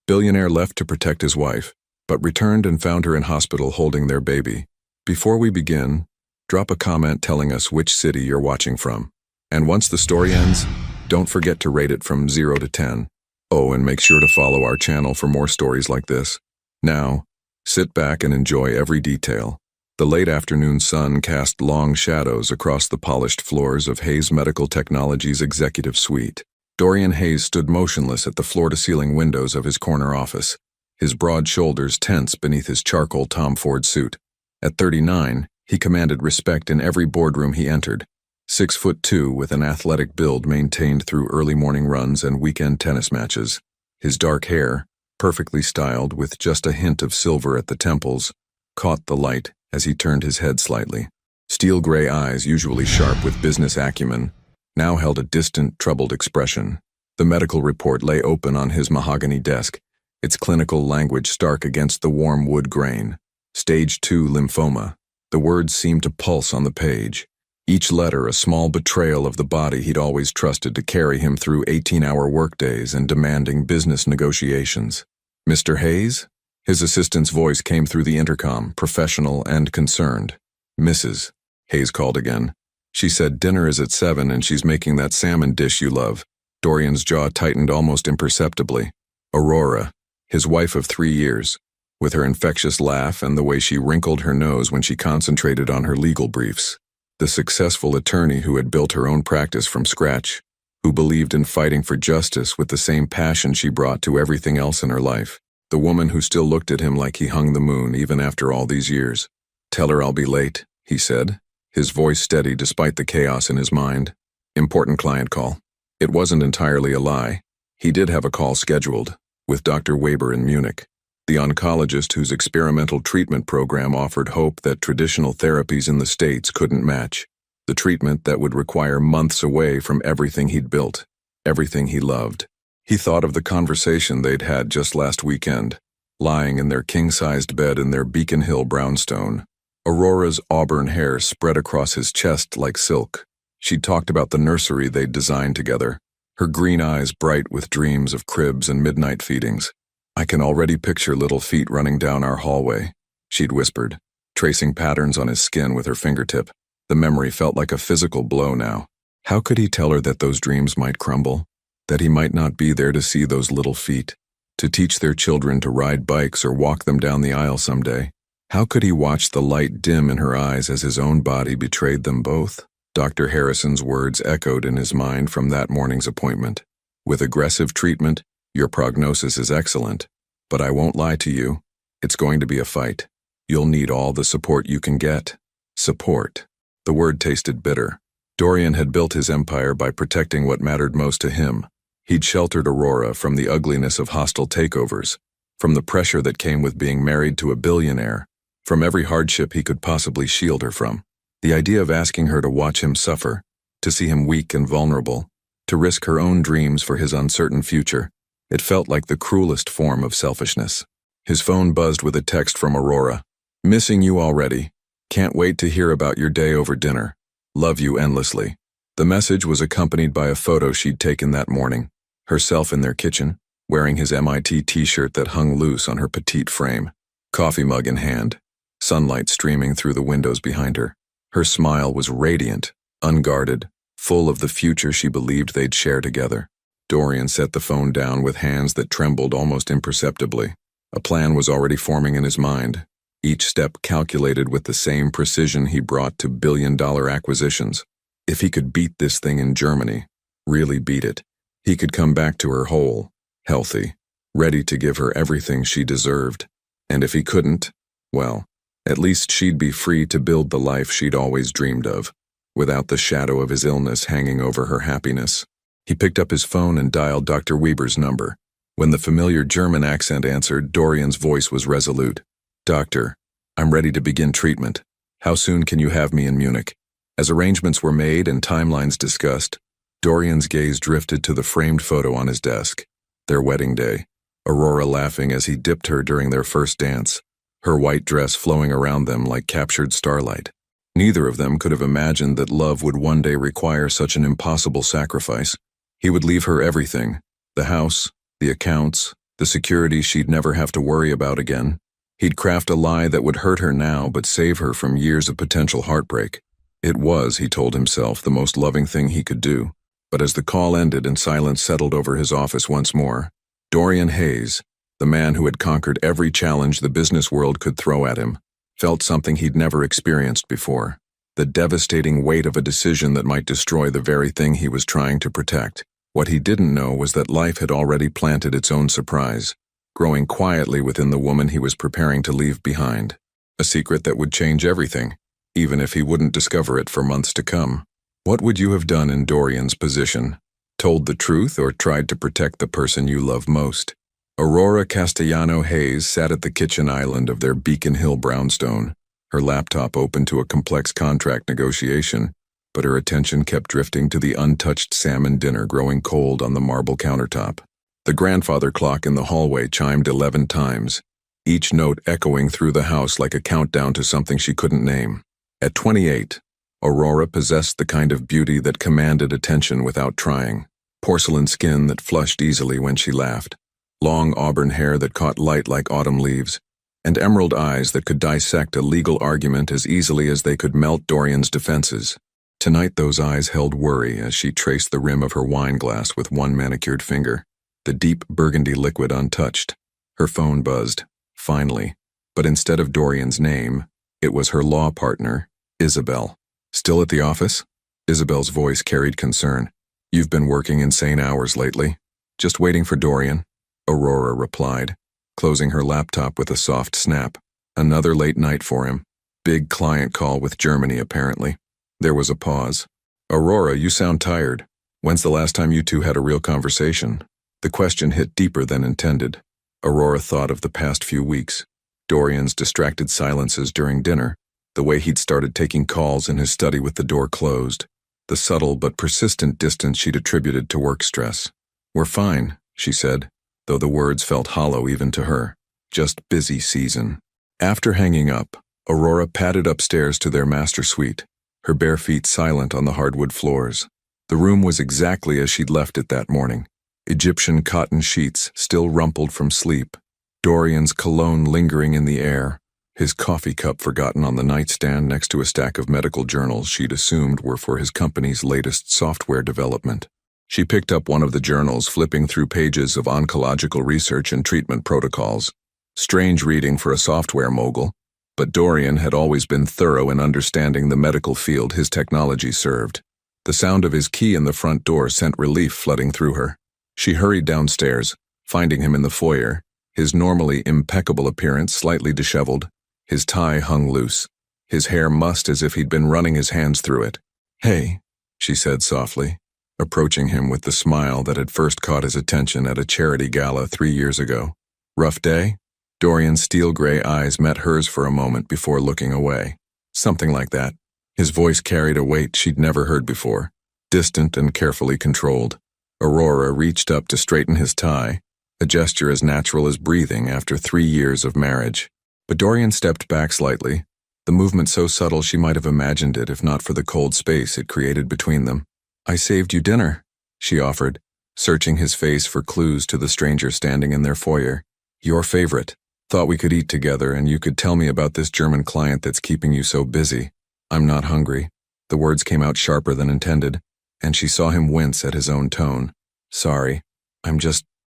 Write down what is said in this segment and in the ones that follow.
Billionaire left to protect his wife, but returned and found her in hospital holding their baby. Before we begin, drop a comment telling us which city you're watching from. And once the story ends, don't forget to rate it from 0 to 10. Oh, and make sure to follow our channel for more stories like this. Now, sit back and enjoy every detail. The late afternoon sun cast long shadows across the polished floors of Hayes Medical Technologies' executive suite. Dorian Hayes stood motionless at the floor-to-ceiling windows of his corner office, his broad shoulders tense beneath his charcoal Tom Ford suit. At 39, he commanded respect in every boardroom he entered. 6'2" with an athletic build maintained through early morning runs and weekend tennis matches. His dark hair, perfectly styled with just a hint of silver at the temples, caught the light as he turned his head slightly. Steel gray eyes, usually sharp with business acumen, now held a distant, troubled expression. The medical report lay open on his mahogany desk, its clinical language stark against the warm wood grain. Stage 2 lymphoma. The words seemed to pulse on the page, each letter a small betrayal of the body he'd always trusted to carry him through 18-hour workdays and demanding business negotiations. "Mr. Hayes?" His assistant's voice came through the intercom, professional and concerned. "Mrs." Hayes called again. "She said dinner is at 7 and she's making that salmon dish you love." Dorian's jaw tightened almost imperceptibly. Aurora, his wife of 3 years, with her infectious laugh and the way she wrinkled her nose when she concentrated on her legal briefs. The successful attorney who had built her own practice from scratch, who believed in fighting for justice with the same passion she brought to everything else in her life. The woman who still looked at him like he hung the moon even after all these years. "Tell her I'll be late," he said, his voice steady despite the chaos in his mind. "Important client call." It wasn't entirely a lie. He did have a call scheduled, with Dr. Weber in Munich, the oncologist whose experimental treatment program offered hope that traditional therapies in the States couldn't match. The treatment that would require months away from everything he'd built, everything he loved. He thought of the conversation they'd had just last weekend, lying in their king-sized bed in their Beacon Hill brownstone. Aurora's auburn hair spread across his chest like silk. She'd talked about the nursery they'd designed together, her green eyes bright with dreams of cribs and midnight feedings. "I can already picture little feet running down our hallway," she'd whispered, tracing patterns on his skin with her fingertip. The memory felt like a physical blow now. How could he tell her that those dreams might crumble? That he might not be there to see those little feet, to teach their children to ride bikes or walk them down the aisle someday? How could he watch the light dim in her eyes as his own body betrayed them both? Dr. Harrison's words echoed in his mind from that morning's appointment. "With aggressive treatment, your prognosis is excellent, but I won't lie to you, it's going to be a fight. You'll need all the support you can get." Support. The word tasted bitter. Dorian had built his empire by protecting what mattered most to him. He'd sheltered Aurora from the ugliness of hostile takeovers, from the pressure that came with being married to a billionaire, from every hardship he could possibly shield her from. The idea of asking her to watch him suffer, to see him weak and vulnerable, to risk her own dreams for his uncertain future, it felt like the cruelest form of selfishness. His phone buzzed with a text from Aurora. "Missing you already. Can't wait to hear about your day over dinner. Love you endlessly." The message was accompanied by a photo she'd taken that morning, herself in their kitchen, wearing his MIT t-shirt that hung loose on her petite frame, coffee mug in hand, sunlight streaming through the windows behind her. Her smile was radiant, unguarded, full of the future she believed they'd share together. Dorian set the phone down with hands that trembled almost imperceptibly. A plan was already forming in his mind, each step calculated with the same precision he brought to billion-dollar acquisitions. If he could beat this thing in Germany, really beat it, he could come back to her whole, healthy, ready to give her everything she deserved. And if he couldn't, well, at least she'd be free to build the life she'd always dreamed of, without the shadow of his illness hanging over her happiness. He picked up his phone and dialed Dr. Weber's number. When the familiar German accent answered, Dorian's voice was resolute. "Doctor, I'm ready to begin treatment. How soon can you have me in Munich?" As arrangements were made and timelines discussed, Dorian's gaze drifted to the framed photo on his desk. Their wedding day, Aurora laughing as he dipped her during their first dance, her white dress flowing around them like captured starlight. Neither of them could have imagined that love would one day require such an impossible sacrifice. He would leave her everything, the house, the accounts, The security she'd never have to worry about again. He'd craft a lie that would hurt her now but save her from years of potential heartbreak. It was, he told himself, the most loving thing he could do. But as the call ended and silence settled over his office once more, Dorian Hayes, the man who had conquered every challenge the business world could throw at him, felt something he'd never experienced before. The devastating weight of a decision that might destroy the very thing he was trying to protect. What he didn't know was that life had already planted its own surprise, growing quietly within the woman he was preparing to leave behind. A secret that would change everything, even if he wouldn't discover it for months to come. What would you have done in Dorian's position? Told the truth or tried to protect the person you love most? Aurora Castellano Hayes sat at the kitchen island of their Beacon Hill brownstone, her laptop open to a complex contract negotiation, but her attention kept drifting to the untouched salmon dinner growing cold on the marble countertop. The grandfather clock in the hallway chimed 11 times, each note echoing through the house like a countdown to something she couldn't name. At 28, Aurora possessed the kind of beauty that commanded attention without trying. Porcelain skin that flushed easily when she laughed, long auburn hair that caught light like autumn leaves, and emerald eyes that could dissect a legal argument as easily as they could melt Dorian's defenses. Tonight those eyes held worry as she traced the rim of her wine glass with one manicured finger, the deep burgundy liquid untouched. Her phone buzzed, finally, but instead of Dorian's name, it was her law partner, Isabel. Still at the office? Isabel's voice carried concern. You've been working insane hours lately. Just waiting for Dorian, Aurora replied, closing her laptop with a soft snap. Another late night for him. Big client call with Germany, apparently. There was a pause. Aurora, you sound tired. When's the last time you two had a real conversation? The question hit deeper than intended. Aurora thought of the past few weeks. Dorian's distracted silences during dinner, the way he'd started taking calls in his study with the door closed, the subtle but persistent distance she'd attributed to work stress. We're fine, she said, though the words felt hollow even to her. Just busy season. After hanging up, Aurora padded upstairs to their master suite, her bare feet silent on the hardwood floors. The room was exactly as she'd left it that morning. Egyptian cotton sheets still rumpled from sleep, Dorian's cologne lingering in the air, his coffee cup forgotten on the nightstand next to a stack of medical journals she'd assumed were for his company's latest software development. She picked up one of the journals, flipping through pages of oncological research and treatment protocols. Strange reading for a software mogul, but Dorian had always been thorough in understanding the medical field his technology served. The sound of his key in the front door sent relief flooding through her. She hurried downstairs, finding him in the foyer, his normally impeccable appearance slightly disheveled, his tie hung loose, his hair mussed as if he'd been running his hands through it. Hey, she said softly, approaching him with the smile that had first caught his attention at a charity gala 3 years ago. Rough day? Dorian's steel-gray eyes met hers for a moment before looking away. Something like that. His voice carried a weight she'd never heard before, distant and carefully controlled. Aurora reached up to straighten his tie, a gesture as natural as breathing after 3 years of marriage. But Dorian stepped back slightly, the movement so subtle she might have imagined it if not for the cold space it created between them. I saved you dinner, she offered, searching his face for clues to the stranger standing in their foyer. Your favorite. Thought we could eat together and you could tell me about this German client that's keeping you so busy. I'm not hungry. The words came out sharper than intended, and she saw him wince at his own tone. Sorry.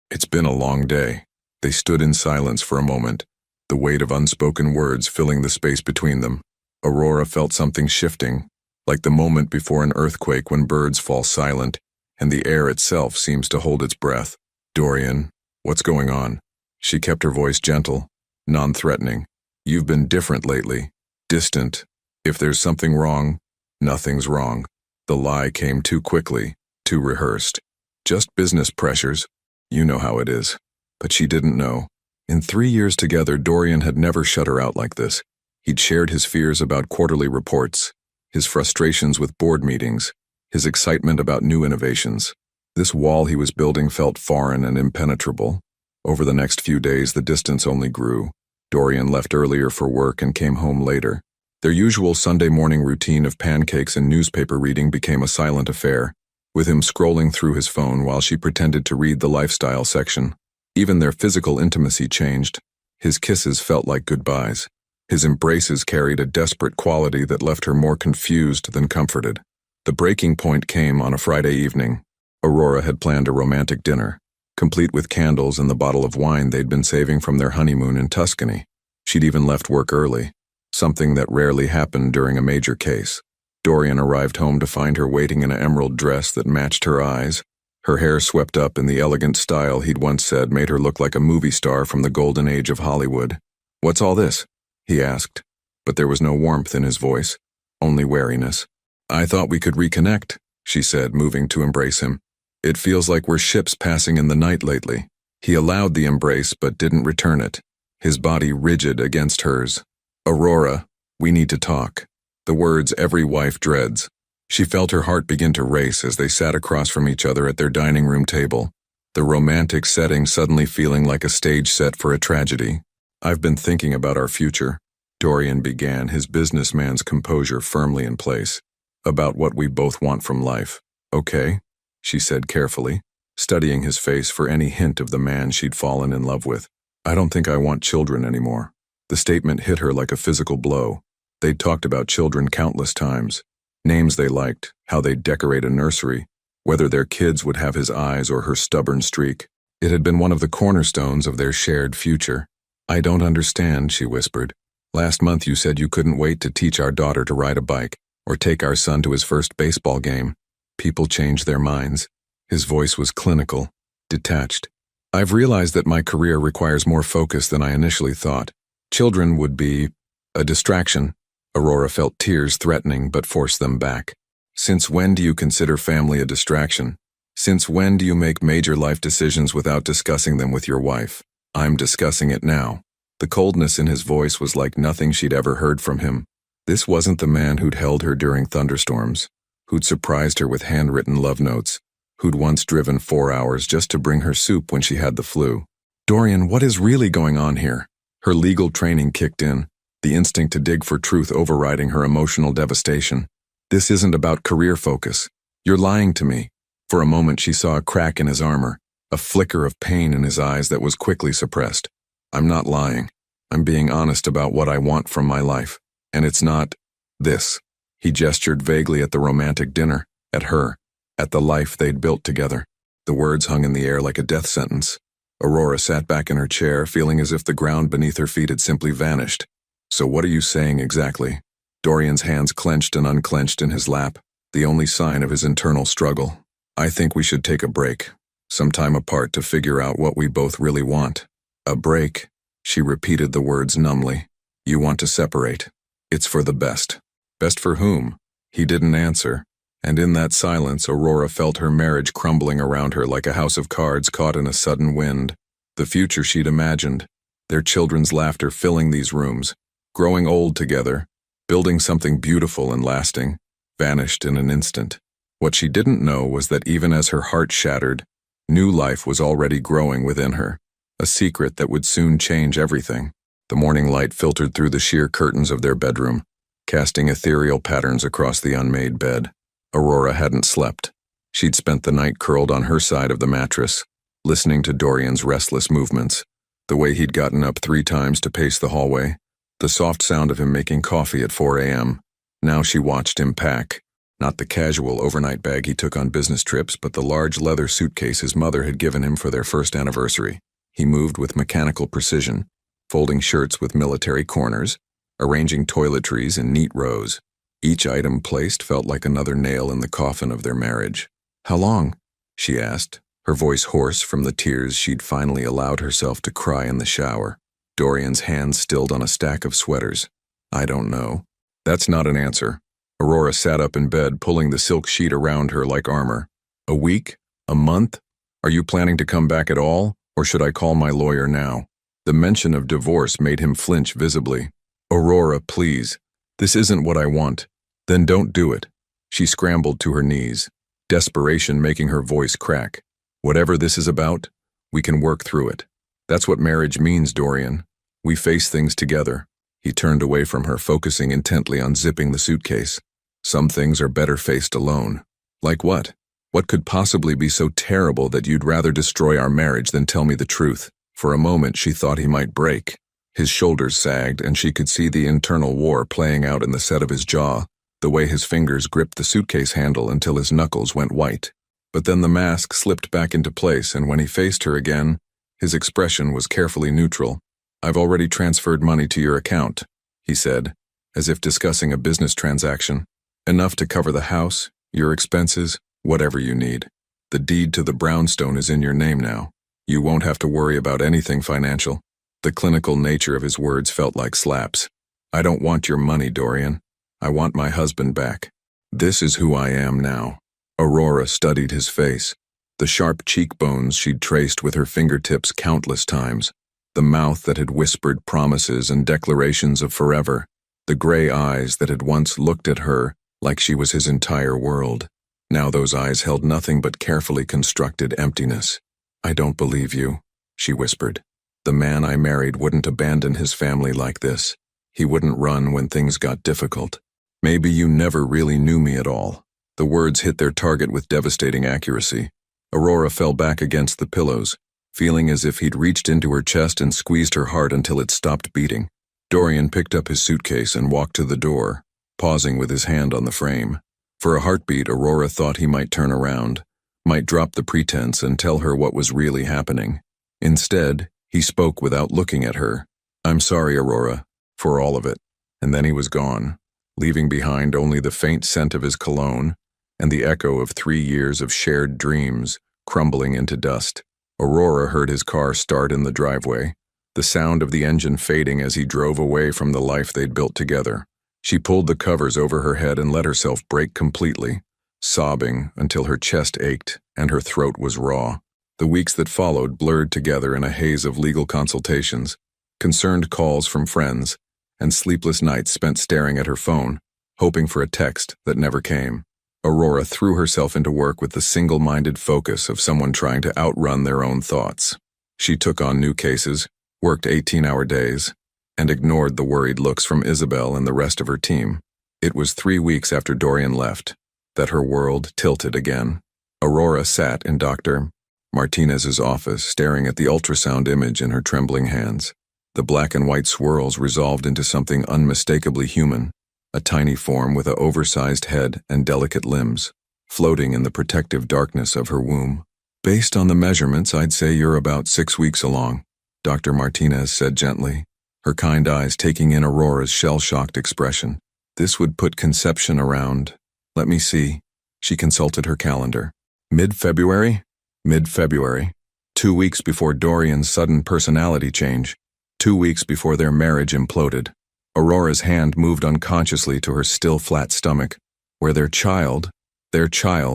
It's been a long day. They stood in silence for a moment, the weight of unspoken words filling the space between them. Aurora felt something shifting, like the moment before an earthquake when birds fall silent, and the air itself seems to hold its breath. Dorian, what's going on? She kept her voice gentle, non-threatening. You've been different lately. Distant. If there's something wrong, nothing's wrong. The lie came too quickly, too rehearsed. Just business pressures. You know how it is. But she didn't know. In 3 years together, Dorian had never shut her out like this. He'd shared his fears about quarterly reports, his frustrations with board meetings, his excitement about new innovations. This wall he was building felt foreign and impenetrable. Over the next few days, the distance only grew. Dorian left earlier for work and came home later. Their usual Sunday morning routine of pancakes and newspaper reading became a silent affair, with him scrolling through his phone while she pretended to read the lifestyle section. Even their physical intimacy changed. His kisses felt like goodbyes. His embraces carried a desperate quality that left her more confused than comforted. The breaking point came on a Friday evening. Aurora had planned a romantic dinner, complete with candles and the bottle of wine they'd been saving from their honeymoon in Tuscany. She'd even left work early, something that rarely happened during a major case. Dorian arrived home to find her waiting in an emerald dress that matched her eyes, her hair swept up in the elegant style he'd once said made her look like a movie star from the golden age of Hollywood. "What's all this?" he asked, but there was no warmth in his voice, only wariness. "I thought we could reconnect," she said, moving to embrace him. "It feels like we're ships passing in the night lately." He allowed the embrace but didn't return it, his body rigid against hers. "Aurora, we need to talk." The words every wife dreads. She felt her heart begin to race as they sat across from each other at their dining room table, the romantic setting suddenly feeling like a stage set for a tragedy. "I've been thinking about our future," Dorian began, his businessman's composure firmly in place. "About what we both want from life." "Okay," she said carefully, studying his face for any hint of the man she'd fallen in love with. "I don't think I want children anymore." The statement hit her like a physical blow. They'd talked about children countless times. Names they liked, how they'd decorate a nursery, whether their kids would have his eyes or her stubborn streak. It had been one of the cornerstones of their shared future. "I don't understand," she whispered. "Last month you said you couldn't wait to teach our daughter to ride a bike, or take our son to his first baseball game. People change their minds." His voice was clinical, detached. "I've realized that my career requires more focus than I initially thought. Children would be a distraction." Aurora felt tears threatening but forced them back. "Since when do you consider family a distraction? Since when do you make major life decisions without discussing them with your wife?" "I'm discussing it now." The coldness in his voice was like nothing she'd ever heard from him. This wasn't the man who'd held her during thunderstorms, who'd surprised her with handwritten love notes, who'd once driven 4 hours just to bring her soup when she had the flu. "Dorian, what is really going on here?" Her legal training kicked in, the instinct to dig for truth overriding her emotional devastation. "This isn't about career focus. You're lying to me." For a moment she saw a crack in his armor, a flicker of pain in his eyes that was quickly suppressed. "I'm not lying. I'm being honest about what I want from my life. And it's not this." He gestured vaguely at the romantic dinner, at her, at the life they'd built together. The words hung in the air like a death sentence. Aurora sat back in her chair, feeling as if the ground beneath her feet had simply vanished. "So what are you saying exactly?" Dorian's hands clenched and unclenched in his lap, the only sign of his internal struggle. "I think we should take a break, some time apart to figure out what we both really want." "A break?" She repeated the words numbly. "You want to separate. It's for the best." "Best for whom?" He didn't answer, and in that silence Aurora felt her marriage crumbling around her like a house of cards caught in a sudden wind. The future she'd imagined, their children's laughter filling these rooms, growing old together, building something beautiful and lasting, vanished in an instant. What she didn't know was that even as her heart shattered, new life was already growing within her, a secret that would soon change everything. The morning light filtered through the sheer curtains of their bedroom, casting ethereal patterns across the unmade bed. Aurora hadn't slept. She'd spent the night curled on her side of the mattress, listening to Dorian's restless movements, the way he'd gotten up 3 times to pace the hallway, the soft sound of him making coffee at 4 a.m. Now she watched him pack, not the casual overnight bag he took on business trips, but the large leather suitcase his mother had given him for their first anniversary. He moved with mechanical precision, folding shirts with military corners, arranging toiletries in neat rows. Each item placed felt like another nail in the coffin of their marriage. "How long?" she asked, her voice hoarse from the tears she'd finally allowed herself to cry in the shower. Dorian's hands stilled on a stack of sweaters. "I don't know." "That's not an answer." Aurora sat up in bed, pulling the silk sheet around her like armor. "A week? A month? Are you planning to come back at all, or should I call my lawyer now?" The mention of divorce made him flinch visibly. "Aurora, please. This isn't what I want." "Then don't do it." She scrambled to her knees, desperation making her voice crack. "Whatever this is about, we can work through it. That's what marriage means, Dorian. We face things together." He turned away from her, focusing intently on zipping the suitcase. "Some things are better faced alone." "Like what?" What could possibly be so terrible that you'd rather destroy our marriage than tell me the truth? For a moment she thought he might break. His shoulders sagged and she could see the internal war playing out in the set of his jaw, the way his fingers gripped the suitcase handle until his knuckles went white. But then the mask slipped back into place, and when he faced her again, his expression was carefully neutral. "I've already transferred money to your account," he said, as if discussing a business transaction. "Enough to cover the house, your expenses, whatever you need. The deed to the brownstone is in your name now. You won't have to worry about anything financial." The clinical nature of his words felt like slaps. "I don't want your money, Dorian. I want my husband back. This is who I am now." Aurora studied his face, the sharp cheekbones she'd traced with her fingertips countless times, the mouth that had whispered promises and declarations of forever, the gray eyes that had once looked at her like she was his entire world. Now those eyes held nothing but carefully constructed emptiness. "I don't believe you," she whispered. "The man I married wouldn't abandon his family like this. He wouldn't run when things got difficult. Maybe you never really knew me at all." The words hit their target with devastating accuracy. Aurora fell back against the pillows, feeling as if he'd reached into her chest and squeezed her heart until it stopped beating. Dorian picked up his suitcase and walked to the door, pausing with his hand on the frame. For a heartbeat, Aurora thought he might turn around, might drop the pretense and tell her what was really happening. Instead, he spoke without looking at her. "I'm sorry, Aurora, for all of it." And then he was gone, leaving behind only the faint scent of his cologne and the echo of 3 years of shared dreams crumbling into dust. Aurora heard his car start in the driveway, the sound of the engine fading as he drove away from the life they'd built together. She pulled the covers over her head and let herself break completely, sobbing until her chest ached and her throat was raw. The weeks that followed blurred together in a haze of legal consultations, concerned calls from friends, and sleepless nights spent staring at her phone, hoping for a text that never came. Aurora threw herself into work with the single-minded focus of someone trying to outrun their own thoughts. She took on new cases, worked 18-hour days, and ignored the worried looks from Isabel and the rest of her team. It was 3 weeks after Dorian left that her world tilted again. Aurora sat in Dr. Martinez's office, staring at the ultrasound image in her trembling hands. The black and white swirls resolved into something unmistakably human, a tiny form with an oversized head and delicate limbs, floating in the protective darkness of her womb. "Based on the measurements, I'd say you're about 6 weeks along," Dr. Martinez said gently, her kind eyes taking in Aurora's shell-shocked expression. "This would put conception around, let me see." She consulted her calendar. Mid-February? Mid-February. 2 weeks before Dorian's sudden personality change. 2 weeks before their marriage imploded. Aurora's hand moved unconsciously to her still flat stomach, where their child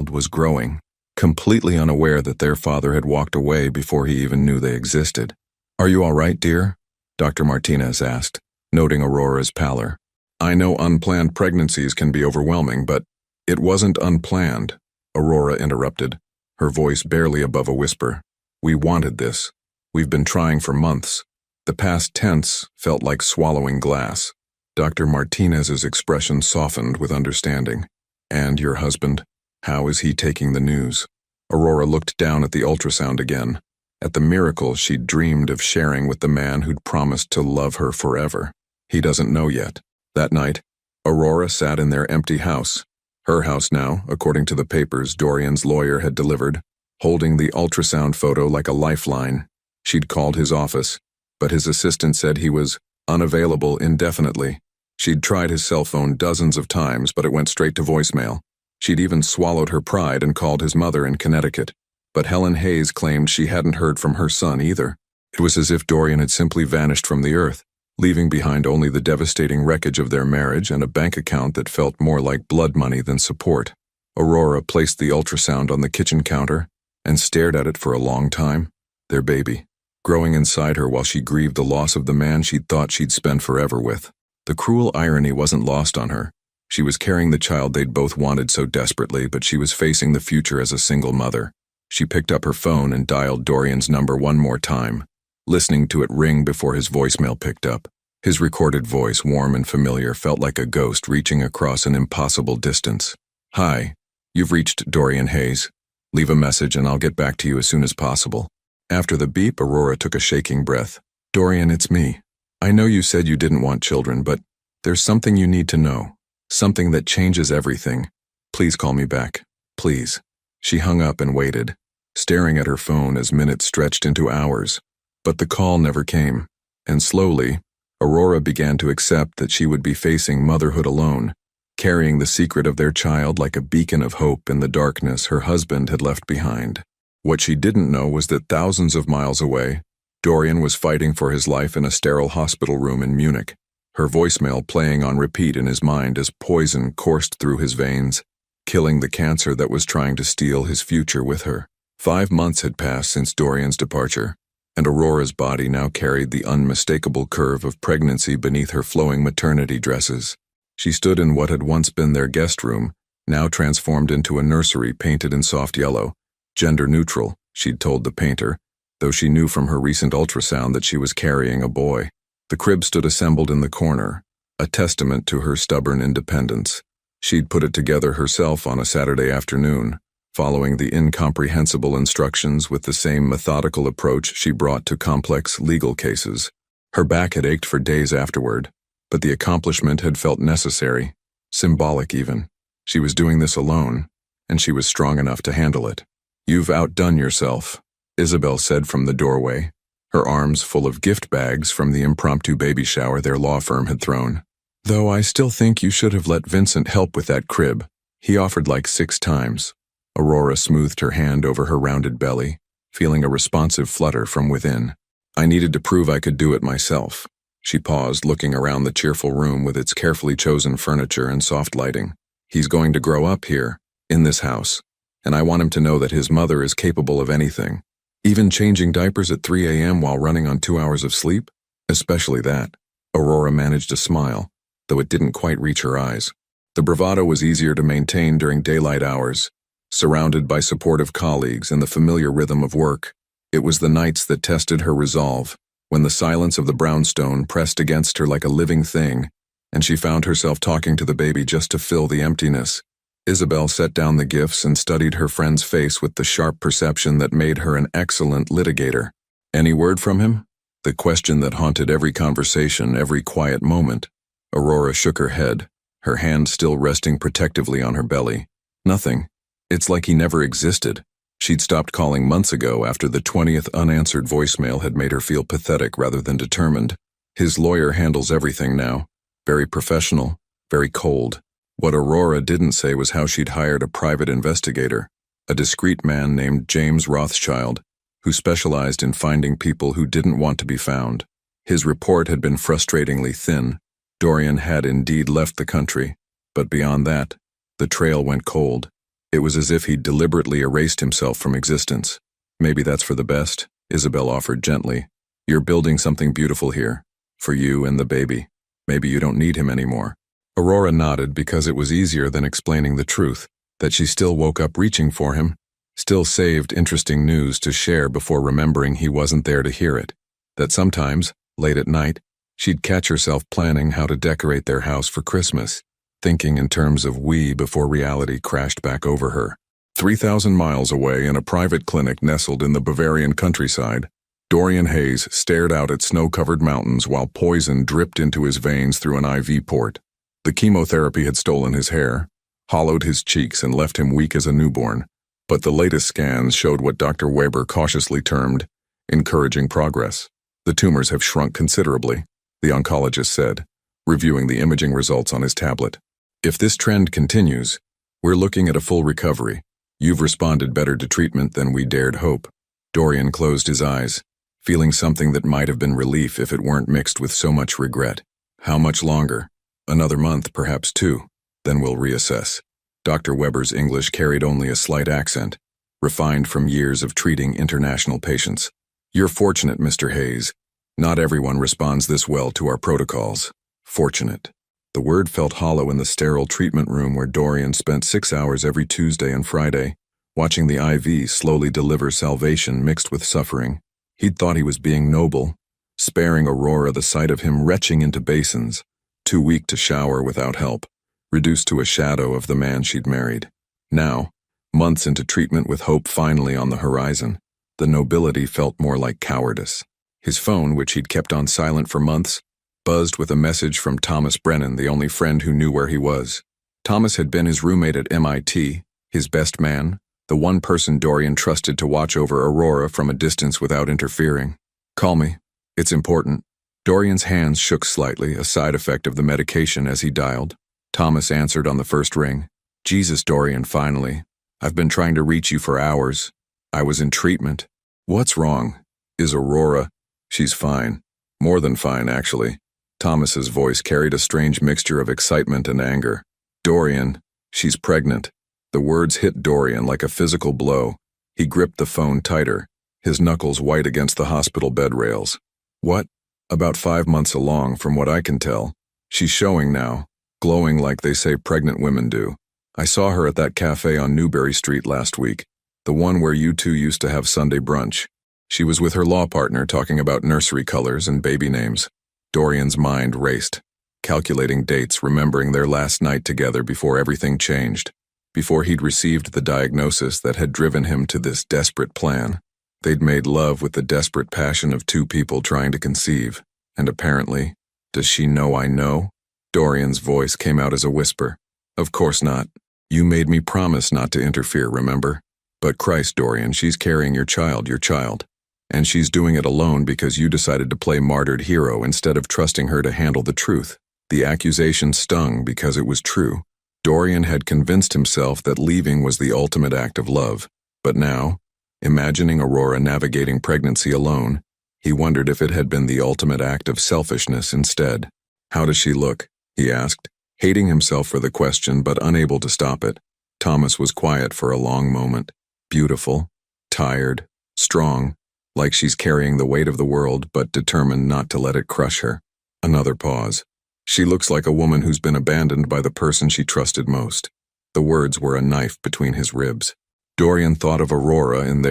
was growing, completely unaware that their father had walked away before he even knew they existed. "Are you all right, dear?" Dr. Martinez asked, noting Aurora's pallor. "I know unplanned pregnancies can be overwhelming, but it wasn't unplanned," Aurora interrupted, her voice barely above a whisper. "We wanted this. We've been trying for months." The past tense felt like swallowing glass. Dr. Martinez's expression softened with understanding. "And your husband? How is he taking the news?" Aurora looked down at the ultrasound again, at the miracle she'd dreamed of sharing with the man who'd promised to love her forever. "He doesn't know yet." That night, Aurora sat in their empty house, her house now, according to the papers Dorian's lawyer had delivered, holding the ultrasound photo like a lifeline. She'd called his office, but his assistant said he was unavailable indefinitely. She'd tried his cell phone dozens of times, but it went straight to voicemail. She'd even swallowed her pride and called his mother in Connecticut. But Helen Hayes claimed she hadn't heard from her son either. It was as if Dorian had simply vanished from the earth, leaving behind only the devastating wreckage of their marriage and a bank account that felt more like blood money than support. Aurora placed the ultrasound on the kitchen counter and stared at it for a long time. Their baby, growing inside her while she grieved the loss of the man she'd thought she'd spend forever with. The cruel irony wasn't lost on her. She was carrying the child they'd both wanted so desperately, but she was facing the future as a single mother. She picked up her phone and dialed Dorian's number one more time, listening to it ring before his voicemail picked up. His recorded voice, warm and familiar, felt like a ghost reaching across an impossible distance. "Hi, you've reached Dorian Hayes. Leave a message and I'll get back to you as soon as possible. After the beep, Aurora took a shaking breath. Dorian, it's me. I know you said you didn't want children, but there's something you need to know. Something that changes everything. Please call me back. Please. She hung up and waited, staring at her phone as minutes stretched into hours. But the call never came, and slowly, Aurora began to accept that she would be facing motherhood alone, carrying the secret of their child like a beacon of hope in the darkness her husband had left behind. What she didn't know was that thousands of miles away, Dorian was fighting for his life in a sterile hospital room in Munich, her voicemail playing on repeat in his mind as poison coursed through his veins, killing the cancer that was trying to steal his future with her. 5 months had passed since Dorian's departure, and Aurora's body now carried the unmistakable curve of pregnancy beneath her flowing maternity dresses. She stood in what had once been their guest room, now transformed into a nursery painted in soft yellow. Gender neutral, she'd told the painter, though she knew from her recent ultrasound that she was carrying a boy. The crib stood assembled in the corner, a testament to her stubborn independence. She'd put it together herself on a Saturday afternoon, following the incomprehensible instructions with the same methodical approach she brought to complex legal cases. Her back had ached for days afterward, but the accomplishment had felt necessary, symbolic even. She was doing this alone, and she was strong enough to handle it. You've outdone yourself, Isabel said from the doorway, her arms full of gift bags from the impromptu baby shower their law firm had thrown. Though I still think you should have let Vincent help with that crib. He offered like 6 times. Aurora smoothed her hand over her rounded belly, feeling a responsive flutter from within. I needed to prove I could do it myself. She paused, looking around the cheerful room with its carefully chosen furniture and soft lighting. He's going to grow up here, in this house, and I want him to know that his mother is capable of anything. Even changing diapers at 3 a.m. while running on 2 hours of sleep? Especially that. Aurora managed a smile, though it didn't quite reach her eyes. The bravado was easier to maintain during daylight hours, surrounded by supportive colleagues and the familiar rhythm of work. It was the nights that tested her resolve, when the silence of the brownstone pressed against her like a living thing, and she found herself talking to the baby just to fill the emptiness. Isabel set down the gifts and studied her friend's face with the sharp perception that made her an excellent litigator. Any word from him? The question that haunted every conversation, every quiet moment. Aurora shook her head, her hand still resting protectively on her belly. Nothing. It's like he never existed. She'd stopped calling months ago after the 20th unanswered voicemail had made her feel pathetic rather than determined. His lawyer handles everything now. Very professional, very cold. What Aurora didn't say was how she'd hired a private investigator, a discreet man named James Rothschild, who specialized in finding people who didn't want to be found. His report had been frustratingly thin. Dorian had indeed left the country, but beyond that, the trail went cold. It was as if he'd deliberately erased himself from existence. Maybe that's for the best, Isabel offered gently. You're building something beautiful here, for you and the baby. Maybe you don't need him anymore. Aurora nodded because it was easier than explaining the truth, that she still woke up reaching for him, still saved interesting news to share before remembering he wasn't there to hear it, that sometimes, late at night, she'd catch herself planning how to decorate their house for Christmas, thinking in terms of we before reality crashed back over her. 3,000 miles away in a private clinic nestled in the Bavarian countryside, Dorian Hayes stared out at snow-covered mountains while poison dripped into his veins through an IV port. The chemotherapy had stolen his hair, hollowed his cheeks and left him weak as a newborn, but the latest scans showed what Dr. Weber cautiously termed encouraging progress. The tumors have shrunk considerably, the oncologist said, reviewing the imaging results on his tablet. If this trend continues, we're looking at a full recovery. You've responded better to treatment than we dared hope. Dorian closed his eyes, feeling something that might have been relief if it weren't mixed with so much regret. How much longer? Another month, perhaps 2. Then we'll reassess. Dr. Weber's English carried only a slight accent, refined from years of treating international patients. You're fortunate, Mr. Hayes. Not everyone responds this well to our protocols. Fortunate. The word felt hollow in the sterile treatment room where Dorian spent 6 hours every Tuesday and Friday, watching the IV slowly deliver salvation mixed with suffering. He'd thought he was being noble, sparing Aurora the sight of him retching into basins, too weak to shower without help, reduced to a shadow of the man she'd married. Now, Months into treatment with hope finally on the horizon, the nobility felt more like cowardice. His phone, which he'd kept on silent for months, buzzed with a message from Thomas Brennan, the only friend who knew where he was. Thomas had been his roommate at MIT, his best man, the one person Dorian trusted to watch over Aurora from a distance without interfering. "Call me. It's important." Dorian's hands shook slightly, a side effect of the medication as he dialed. Thomas answered on the first ring. "Jesus, Dorian, finally. I've been trying to reach you for hours. I was in treatment." "What's wrong? Is Aurora?" "She's fine. More than fine, actually." Thomas's voice carried a strange mixture of excitement and anger. "Dorian, she's pregnant." The words hit Dorian like a physical blow. He gripped the phone tighter, his knuckles white against the hospital bed rails. "What?" "About 5 months along, from what I can tell. She's showing now, glowing like they say pregnant women do. I saw her at that cafe on Newberry Street last week, the one where you two used to have Sunday brunch. She was with her law partner talking about nursery colors and baby names." Dorian's mind raced, calculating dates, remembering their last night together before everything changed, before he'd received the diagnosis that had driven him to this desperate plan. They'd made love with the desperate passion of two people trying to conceive, and apparently, "Does she know I know?" Dorian's voice came out as a whisper. "Of course not. You made me promise not to interfere, remember? But Christ, Dorian, she's carrying your child. And she's doing it alone because you decided to play martyred hero instead of trusting her to handle the truth." The accusation stung because it was true. Dorian had convinced himself that leaving was the ultimate act of love. But now, imagining Aurora navigating pregnancy alone, he wondered if it had been the ultimate act of selfishness instead. "How does she look?" he asked, hating himself for the question but unable to stop it. Thomas was quiet for a long moment. "Beautiful, tired, strong, like she's carrying the weight of the world but determined not to let it crush her." Another pause. "She looks like a woman who's been abandoned by the person she trusted most." The words were a knife between his ribs. Dorian thought of Aurora in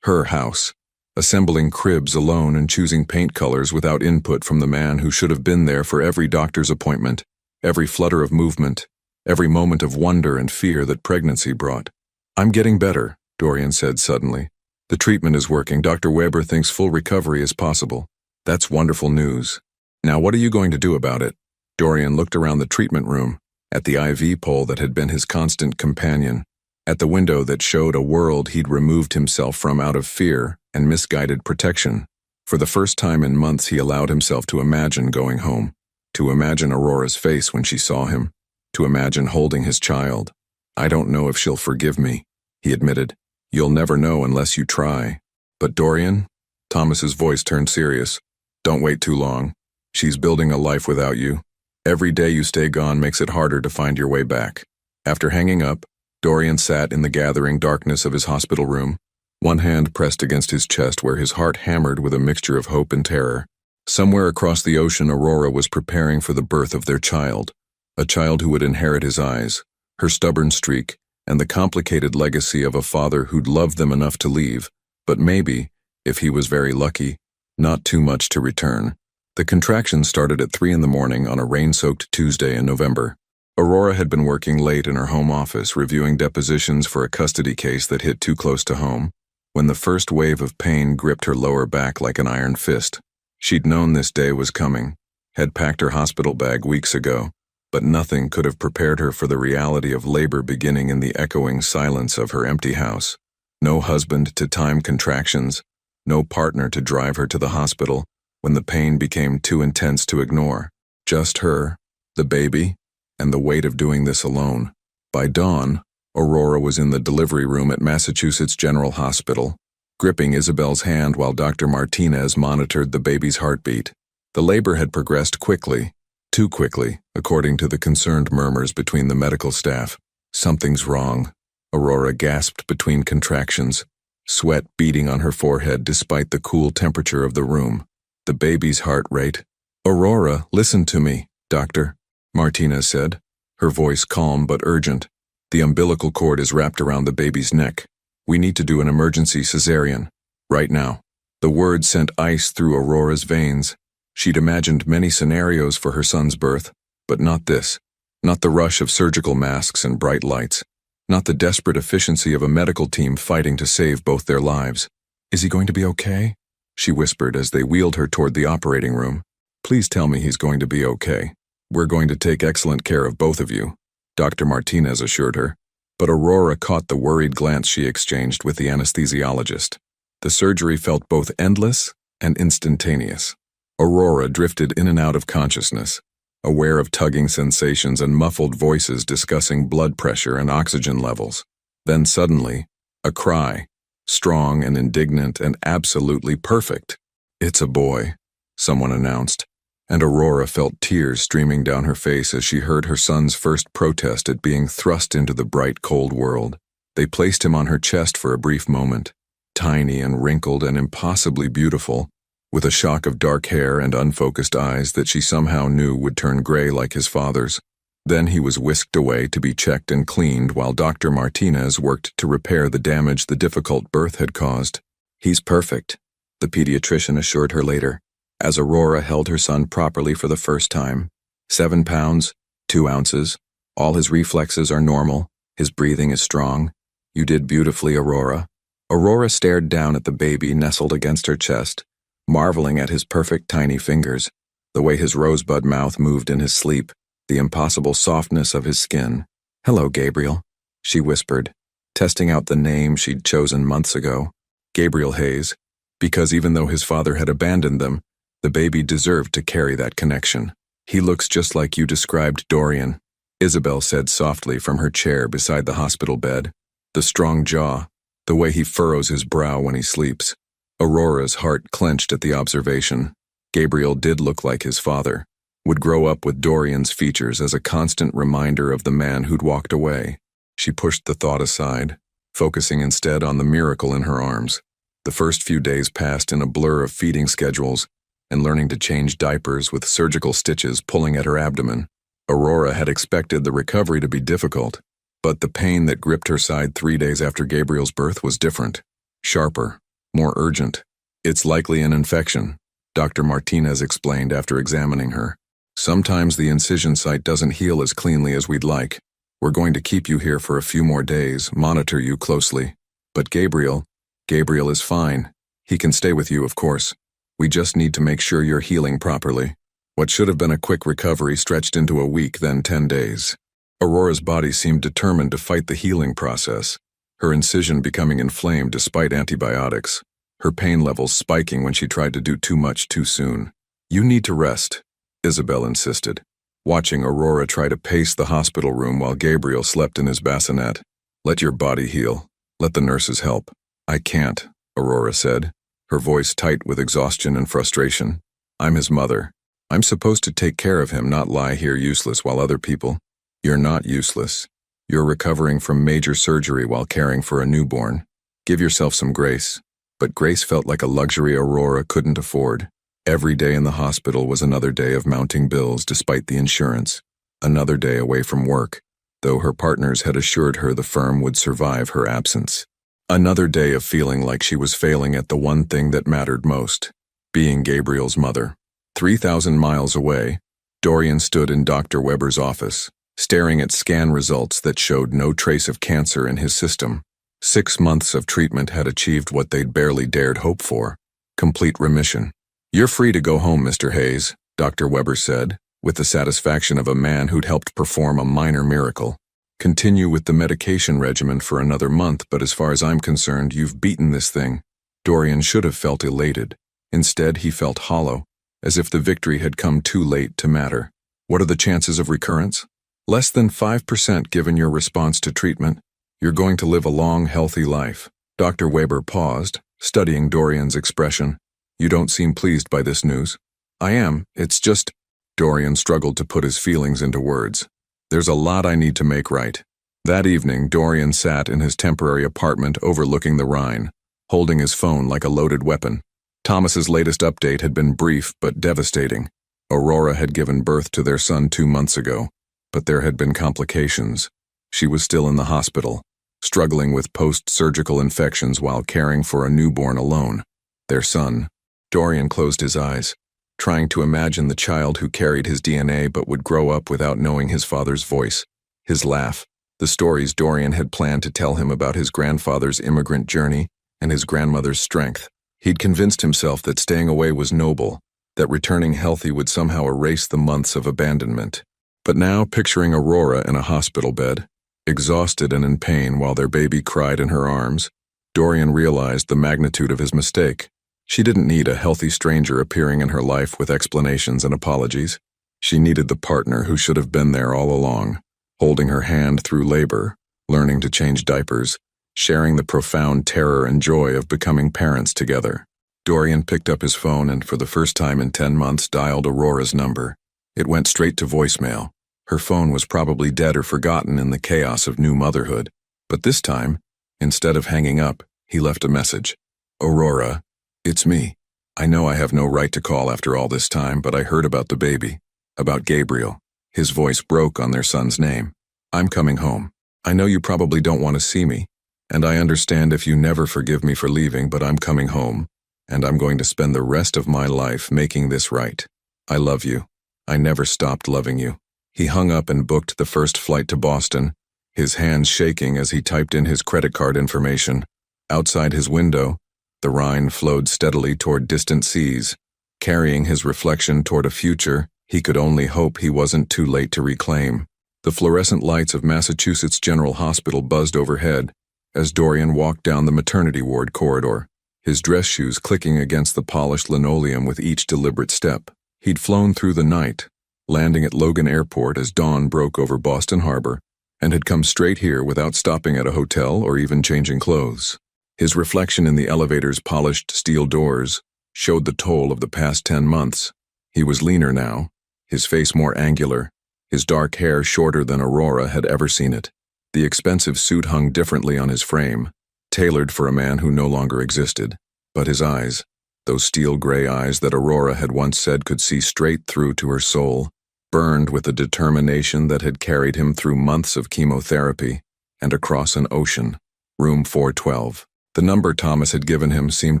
her house, assembling cribs alone and choosing paint colors without input from the man who should have been there for every doctor's appointment, every flutter of movement, every moment of wonder and fear that pregnancy brought. "I'm getting better," Dorian said suddenly. "The treatment is working. Dr. Weber thinks full recovery is possible." "That's wonderful news. Now what are you going to do about it?" Dorian looked around the treatment room, at the IV pole that had been his constant companion, at the window that showed a world he'd removed himself from out of fear and misguided protection. For the first time in months he allowed himself to imagine going home, to imagine Aurora's face when she saw him, to imagine holding his child. "I don't know if she'll forgive me," he admitted. "You'll never know unless you try." "But Dorian," Thomas's voice turned serious, "don't wait too long. She's building a life without you. Every day you stay gone makes it harder to find your way back." After hanging up, Dorian sat in the gathering darkness of his hospital room, one hand pressed against his chest where his heart hammered with a mixture of hope and terror. Somewhere across the ocean, Aurora was preparing for the birth of their child, a child who would inherit his eyes, her stubborn streak, and the complicated legacy of a father who'd loved them enough to leave, but maybe, if he was very lucky, not too much to return. The contractions started at 3 in the morning on a rain-soaked Tuesday in November. Aurora had been working late in her home office, reviewing depositions for a custody case that hit too close to home, when the first wave of pain gripped her lower back like an iron fist. She'd known this day was coming, had packed her hospital bag weeks ago, but nothing could have prepared her for the reality of labor beginning in the echoing silence of her empty house. No husband to time contractions, no partner to drive her to the hospital when the pain became too intense to ignore. Just her, the baby, and the weight of doing this alone. By dawn, Aurora was in the delivery room at Massachusetts General Hospital, gripping Isabel's hand while Dr. Martinez monitored the baby's heartbeat. The labor had progressed quickly, too quickly, according to the concerned murmurs between the medical staff. "Something's wrong," Aurora gasped between contractions, sweat beading on her forehead despite the cool temperature of the room. The baby's heart rate. "Aurora, listen to me, doctor," Martinez said, her voice calm but urgent. "The umbilical cord is wrapped around the baby's neck. We need to do an emergency cesarean. Right now." The words sent ice through Aurora's veins. She'd imagined many scenarios for her son's birth, but not this. Not the rush of surgical masks and bright lights. not the desperate efficiency of a medical team fighting to save both their lives. "Is he going to be okay?" she whispered as they wheeled her toward the operating room. "Please tell me he's going to be okay. We're going to take excellent care of both of you," Dr. Martinez assured her. But Aurora caught the worried glance she exchanged with the anesthesiologist. The surgery felt both endless and instantaneous. Aurora drifted in and out of consciousness, aware of tugging sensations and muffled voices discussing blood pressure and oxygen levels. Then suddenly, a cry, strong and indignant and absolutely perfect. "It's a boy," someone announced, and Aurora felt tears streaming down her face as she heard her son's first protest at being thrust into the bright, cold world. They placed him on her chest for a brief moment, tiny and wrinkled and impossibly beautiful, with a shock of dark hair and unfocused eyes that she somehow knew would turn gray like his father's. Then he was whisked away to be checked and cleaned while Dr. Martinez worked to repair the damage the difficult birth had caused. "He's perfect," the pediatrician assured her later, as Aurora held her son properly for the first time. 7 pounds, 2 ounces. All his reflexes are normal. His breathing is strong. "You did beautifully, Aurora." Aurora stared down at the baby nestled against her chest, marveling at his perfect tiny fingers, the way his rosebud mouth moved in his sleep, the impossible softness of his skin. "Hello, Gabriel," she whispered, testing out the name she'd chosen months ago. Gabriel Hayes, because even though his father had abandoned them, the baby deserved to carry that connection. "He looks just like you described Dorian," Isabel said softly from her chair beside the hospital bed. "The strong jaw, the way he furrows his brow when he sleeps." Aurora's heart clenched at the observation. Gabriel did look like his father, would grow up with Dorian's features as a constant reminder of the man who'd walked away. She pushed the thought aside, focusing instead on the miracle in her arms. The first few days passed in a blur of feeding schedules and learning to change diapers with surgical stitches pulling at her abdomen. Aurora had expected the recovery to be difficult, but the pain that gripped her side 3 days after Gabriel's birth was different, sharper, more urgent. "It's likely an infection," Dr. Martinez explained after examining her. "Sometimes the incision site doesn't heal as cleanly as we'd like. We're going to keep you here for a few more days, monitor you closely. But Gabriel is fine. He can stay with you, of course. We just need to make sure you're healing properly." What should have been a quick recovery stretched into a week, then 10 days. Aurora's body seemed determined to fight the healing process, her incision becoming inflamed despite antibiotics, her pain levels spiking when she tried to do too much too soon. "You need to rest," Isabel insisted, watching Aurora try to pace the hospital room while Gabriel slept in his bassinet. "Let your body heal. Let the nurses help." "I can't," Aurora said, her voice tight with exhaustion and frustration. "I'm his mother. I'm supposed to take care of him, not lie here useless while other people—" "You're not useless. You're recovering from major surgery while caring for a newborn. Give yourself some grace." But grace felt like a luxury Aurora couldn't afford. Every day in the hospital was another day of mounting bills despite the insurance, another day away from work, though her partners had assured her the firm would survive her absence. Another day of feeling like she was failing at the one thing that mattered most, being Gabriel's mother. 3,000 miles away, Dorian stood in Dr. Weber's office, staring at scan results that showed no trace of cancer in his system. 6 months of treatment had achieved what they'd barely dared hope for: complete remission. "You're free to go home, Mr. Hayes," Dr. Weber said, with the satisfaction of a man who'd helped perform a minor miracle. "Continue with the medication regimen for another month, but as far as I'm concerned, you've beaten this thing." Dorian should have felt elated. Instead, he felt hollow, as if the victory had come too late to matter. "What are the chances of recurrence?" "Less than 5% given your response to treatment. You're going to live a long, healthy life." Dr. Weber paused, studying Dorian's expression. "You don't seem pleased by this news." "I am. It's just—" Dorian struggled to put his feelings into words. "There's a lot I need to make right." That evening, Dorian sat in his temporary apartment overlooking the Rhine, holding his phone like a loaded weapon. Thomas's latest update had been brief but devastating. Aurora had given birth to their son 2 months ago, but there had been complications. She was still in the hospital, struggling with post-surgical infections while caring for a newborn alone. Their son. Dorian closed his eyes, trying to imagine the child who carried his DNA but would grow up without knowing his father's voice, his laugh, The stories Dorian had planned to tell him about his grandfather's immigrant journey and his grandmother's strength. He'd convinced himself that staying away was noble, that returning healthy would somehow erase the months of abandonment. But now, picturing Aurora in a hospital bed, exhausted and in pain while their baby cried in her arms, Dorian realized the magnitude of his mistake. She didn't need a healthy stranger appearing in her life with explanations and apologies. She needed the partner who should have been there all along, holding her hand through labor, learning to change diapers, sharing the profound terror and joy of becoming parents together. Dorian picked up his phone and, for the first time in 10 months, dialed Aurora's number. It went straight to voicemail. Her phone was probably dead or forgotten in the chaos of new motherhood. But this time, instead of hanging up, he left a message. "Aurora, it's me. I know I have no right to call after all this time, but I heard about the baby, about Gabriel." His voice broke on their son's name. "I'm coming home. I know you probably don't want to see me, and I understand if you never forgive me for leaving, but I'm coming home, and I'm going to spend the rest of my life making this right. I love you. I never stopped loving you." He hung up and booked the first flight to Boston, his hands shaking as he typed in his credit card information. Outside his window, the Rhine flowed steadily toward distant seas, carrying his reflection toward a future he could only hope he wasn't too late to reclaim. The fluorescent lights of Massachusetts General Hospital buzzed overhead as Dorian walked down the maternity ward corridor, his dress shoes clicking against the polished linoleum with each deliberate step. He'd flown through the night, landing at Logan Airport as dawn broke over Boston Harbor, and had come straight here without stopping at a hotel or even changing clothes. His reflection in the elevator's polished steel doors showed the toll of the past 10 months. He was leaner now, his face more angular, his dark hair shorter than Aurora had ever seen it. The expensive suit hung differently on his frame, tailored for a man who no longer existed. But his eyes, those steel gray eyes that Aurora had once said could see straight through to her soul, burned with a determination that had carried him through months of chemotherapy and across an ocean. Room 412. The number Thomas had given him seemed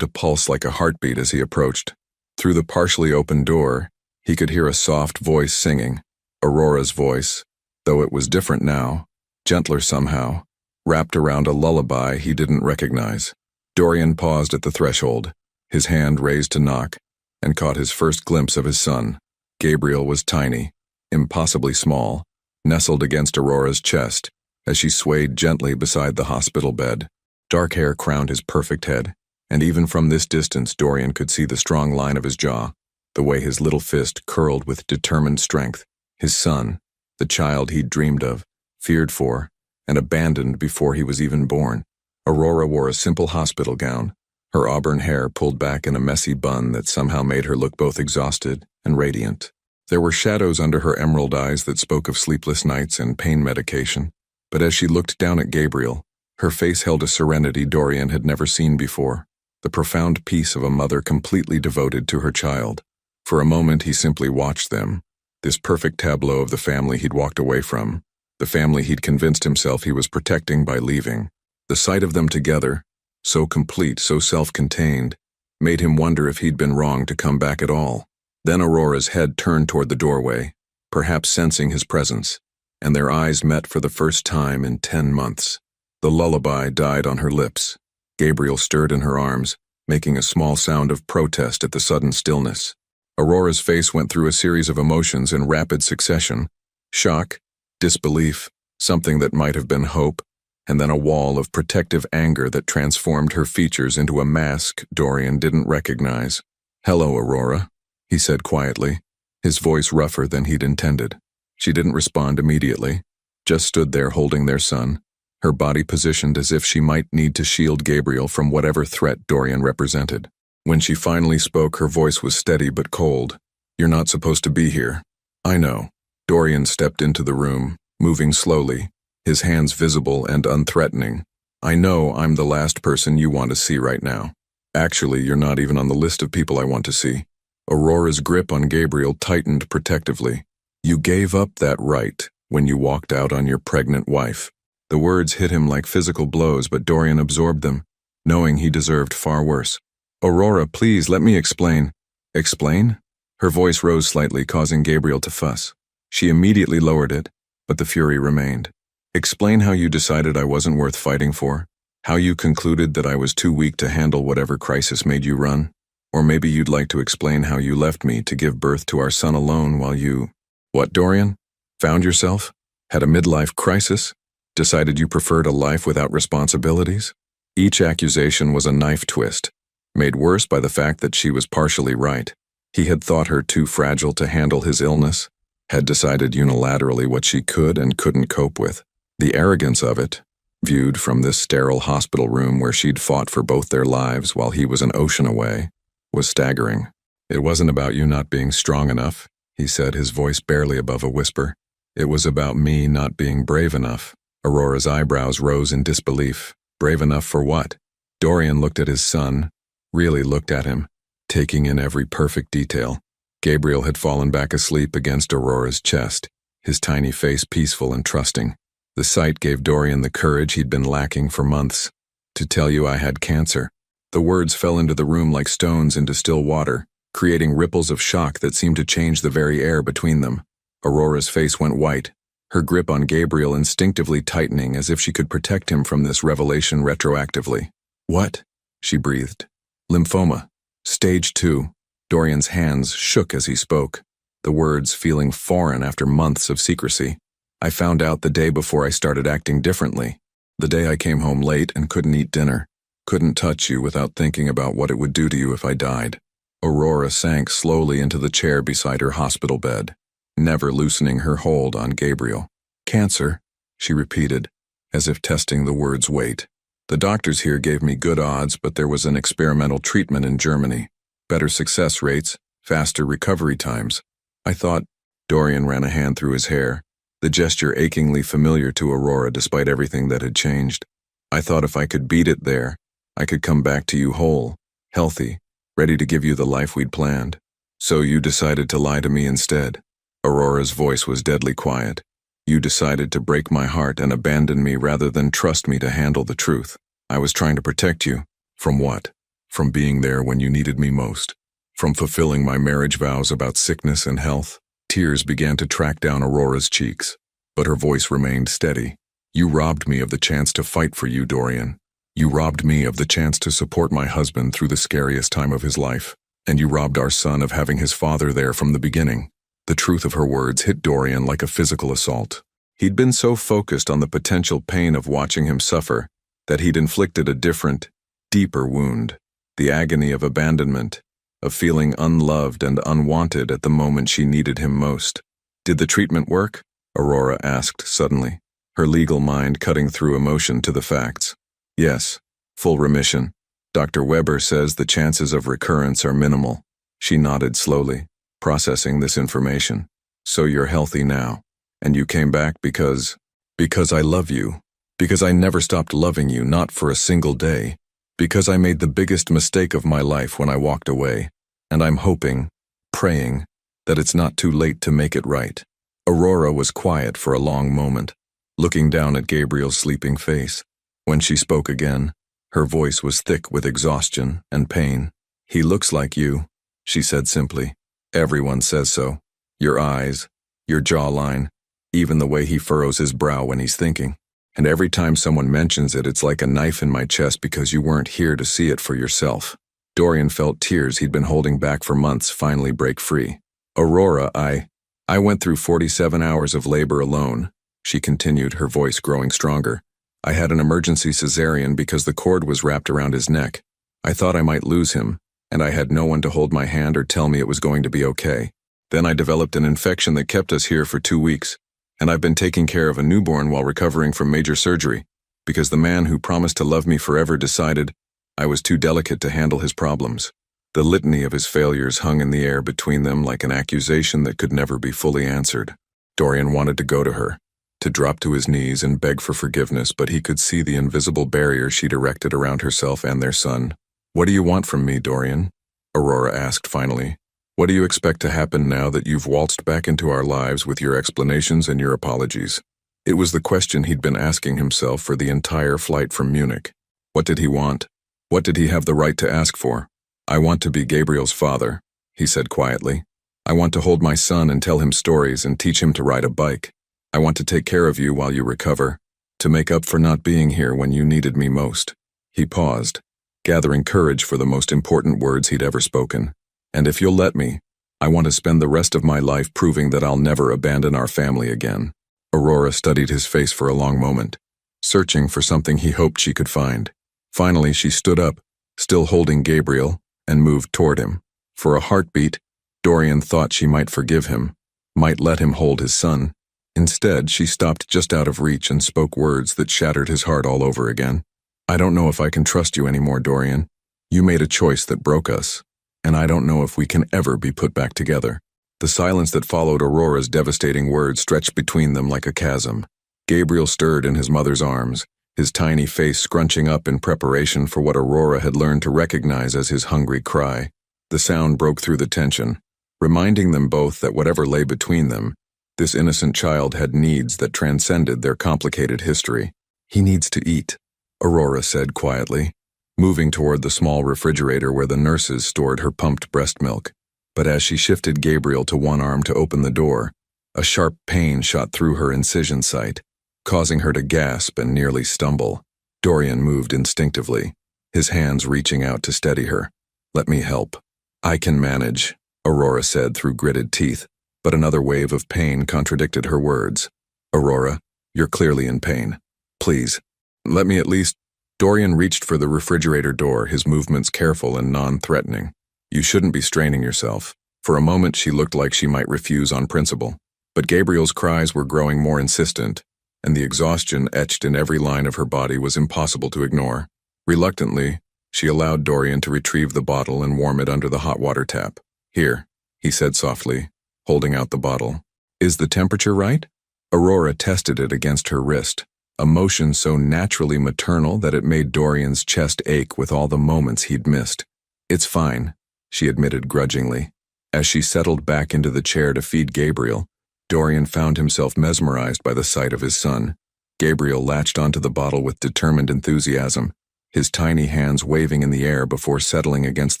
to pulse like a heartbeat as he approached. Through the partially open door, he could hear a soft voice singing, Aurora's voice, though it was different now, gentler somehow, wrapped around a lullaby he didn't recognize. Dorian paused at the threshold, his hand raised to knock, and caught his first glimpse of his son. Gabriel was tiny, impossibly small, nestled against Aurora's chest as she swayed gently beside the hospital bed. Dark hair crowned his perfect head, and even from this distance Dorian could see the strong line of his jaw, the way his little fist curled with determined strength. His son, the child he'd dreamed of, feared for, and abandoned before he was even born. Aurora wore a simple hospital gown, her auburn hair pulled back in a messy bun that somehow made her look both exhausted and radiant. There were shadows under her emerald eyes that spoke of sleepless nights and pain medication, but as she looked down at Gabriel, her face held a serenity Dorian had never seen before, the profound peace of a mother completely devoted to her child. For a moment he simply watched them, this perfect tableau of the family he'd walked away from, the family he'd convinced himself he was protecting by leaving. The sight of them together, so complete, so self-contained, made him wonder if he'd been wrong to come back at all. Then Aurora's head turned toward the doorway, perhaps sensing his presence, and their eyes met for the first time in 10 months. The lullaby died on her lips. Gabriel stirred in her arms, making a small sound of protest at the sudden stillness. Aurora's face went through a series of emotions in rapid succession: shock, disbelief, something that might have been hope, and then a wall of protective anger that transformed her features into a mask Dorian didn't recognize. "Hello, Aurora," he said quietly, his voice rougher than he'd intended. She didn't respond immediately, just stood there holding their son, her body positioned as if she might need to shield Gabriel from whatever threat Dorian represented. When she finally spoke, her voice was steady but cold. "You're not supposed to be here." "I know." Dorian stepped into the room, moving slowly, his hands visible and unthreatening. "I know I'm the last person you want to see right now. Actually, you're not even on the list of people I want to see." Aurora's grip on Gabriel tightened protectively. "You gave up that right when you walked out on your pregnant wife." The words hit him like physical blows, but Dorian absorbed them, knowing he deserved far worse. "Aurora, please, let me explain." "Explain?" Her voice rose slightly, causing Gabriel to fuss. She immediately lowered it, but the fury remained. Explain how you decided I wasn't worth fighting for, how you concluded that I was too weak to handle whatever crisis made you run. Or maybe you'd like to explain how you left me to give birth to our son alone while you— What, Dorian? Found yourself? Had a midlife crisis? Decided you preferred a life without responsibilities? Each accusation was a knife twist, made worse by the fact that she was partially right. He had thought her too fragile to handle his illness, had decided unilaterally what she could and couldn't cope with. The arrogance of it, viewed from this sterile hospital room where she'd fought for both their lives while he was an ocean away, was staggering. It wasn't about you not being strong enough, he said, his voice barely above a whisper. It was about me not being brave enough. Aurora's eyebrows rose in disbelief. Brave enough for what? Dorian looked at his son, really looked at him, taking in every perfect detail. Gabriel had fallen back asleep against Aurora's chest, his tiny face peaceful and trusting. The sight gave Dorian the courage he'd been lacking for months. To tell you I had cancer. The words fell into the room like stones into still water, creating ripples of shock that seemed to change the very air between them. Aurora's face went white, her grip on Gabriel instinctively tightening as if she could protect him from this revelation retroactively. What? She breathed. Lymphoma. Stage 2. Dorian's hands shook as he spoke, the words feeling foreign after months of secrecy. I found out the day before I started acting differently. The day I came home late and couldn't eat dinner. Couldn't touch you without thinking about what it would do to you if I died. Aurora sank slowly into the chair beside her hospital bed, never loosening her hold on Gabriel. Cancer, she repeated, as if testing the word's weight. The doctors here gave me good odds, but there was an experimental treatment in Germany. Better success rates, faster recovery times. I thought— Dorian ran a hand through his hair, the gesture achingly familiar to Aurora despite everything that had changed. I thought if I could beat it there, I could come back to you whole, healthy, ready to give you the life we'd planned. So you decided to lie to me instead. Aurora's voice was deadly quiet. You decided to break my heart and abandon me rather than trust me to handle the truth. I was trying to protect you. From what? From being there when you needed me most. From fulfilling my marriage vows about sickness and health. Tears began to track down Aurora's cheeks, but her voice remained steady. You robbed me of the chance to fight for you, Dorian. You robbed me of the chance to support my husband through the scariest time of his life. And you robbed our son of having his father there from the beginning. The truth of her words hit Dorian like a physical assault. He'd been so focused on the potential pain of watching him suffer that he'd inflicted a different, deeper wound. The agony of abandonment, of feeling unloved and unwanted at the moment she needed him most. Did the treatment work? Aurora asked suddenly, her legal mind cutting through emotion to the facts. Yes, full remission. Dr. Weber says the chances of recurrence are minimal. She nodded slowly, processing this information. So you're healthy now, and you came back because I love you, because I never stopped loving you, not for a single day, because I made the biggest mistake of my life when I walked away, and I'm hoping, praying, that it's not too late to make it right. Aurora was quiet for a long moment, looking down at Gabriel's sleeping face. When she spoke again, her voice was thick with exhaustion and pain. He looks like you, she said simply. Everyone says so. Your eyes, your jawline, even the way he furrows his brow when he's thinking. And every time someone mentions it, it's like a knife in my chest because you weren't here to see it for yourself. Dorian felt tears he'd been holding back for months finally break free. Aurora, I went through 47 hours of labor alone, she continued, her voice growing stronger. I had an emergency cesarean because the cord was wrapped around his neck. I thought I might lose him, and I had no one to hold my hand or tell me it was going to be okay. Then I developed an infection that kept us here for 2 weeks, and I've been taking care of a newborn while recovering from major surgery, because the man who promised to love me forever decided I was too delicate to handle his problems. The litany of his failures hung in the air between them like an accusation that could never be fully answered. Dorian wanted to go to her, to drop to his knees and beg for forgiveness, but he could see the invisible barrier she'd erected around herself and their son. What do you want from me, Dorian? Aurora asked finally. What do you expect to happen now that you've waltzed back into our lives with your explanations and your apologies? It was the question he'd been asking himself for the entire flight from Munich. What did he want? What did he have the right to ask for? I want to be Gabriel's father, he said quietly. I want to hold my son and tell him stories and teach him to ride a bike. I want to take care of you while you recover, to make up for not being here when you needed me most." He paused, gathering courage for the most important words he'd ever spoken. "And if you'll let me, I want to spend the rest of my life proving that I'll never abandon our family again." Aurora studied his face for a long moment, searching for something he hoped she could find. Finally, she stood up, still holding Gabriel, and moved toward him. For a heartbeat, Dorian thought she might forgive him, might let him hold his son. Instead, she stopped just out of reach and spoke words that shattered his heart all over again. "I don't know if I can trust you anymore, Dorian. You made a choice that broke us, and I don't know if we can ever be put back together." The silence that followed Aurora's devastating words stretched between them like a chasm. Gabriel stirred in his mother's arms, his tiny face scrunching up in preparation for what Aurora had learned to recognize as his hungry cry. The sound broke through the tension, reminding them both that whatever lay between them, this innocent child had needs that transcended their complicated history. "He needs to eat," Aurora said quietly, moving toward the small refrigerator where the nurses stored her pumped breast milk. But as she shifted Gabriel to one arm to open the door, a sharp pain shot through her incision site, causing her to gasp and nearly stumble. Dorian moved instinctively, his hands reaching out to steady her. "Let me help. I can manage," Aurora said through gritted teeth, but another wave of pain contradicted her words. "Aurora, you're clearly in pain. Please, let me at least—" Dorian reached for the refrigerator door, his movements careful and non-threatening. "You shouldn't be straining yourself." For a moment she looked like she might refuse on principle. But Gabriel's cries were growing more insistent, and the exhaustion etched in every line of her body was impossible to ignore. Reluctantly, she allowed Dorian to retrieve the bottle and warm it under the hot water tap. "Here," he said softly, holding out the bottle. "Is the temperature right?" Aurora tested it against her wrist, a motion so naturally maternal that it made Dorian's chest ache with all the moments he'd missed. "It's fine," she admitted grudgingly. As she settled back into the chair to feed Gabriel, Dorian found himself mesmerized by the sight of his son. Gabriel latched onto the bottle with determined enthusiasm, his tiny hands waving in the air before settling against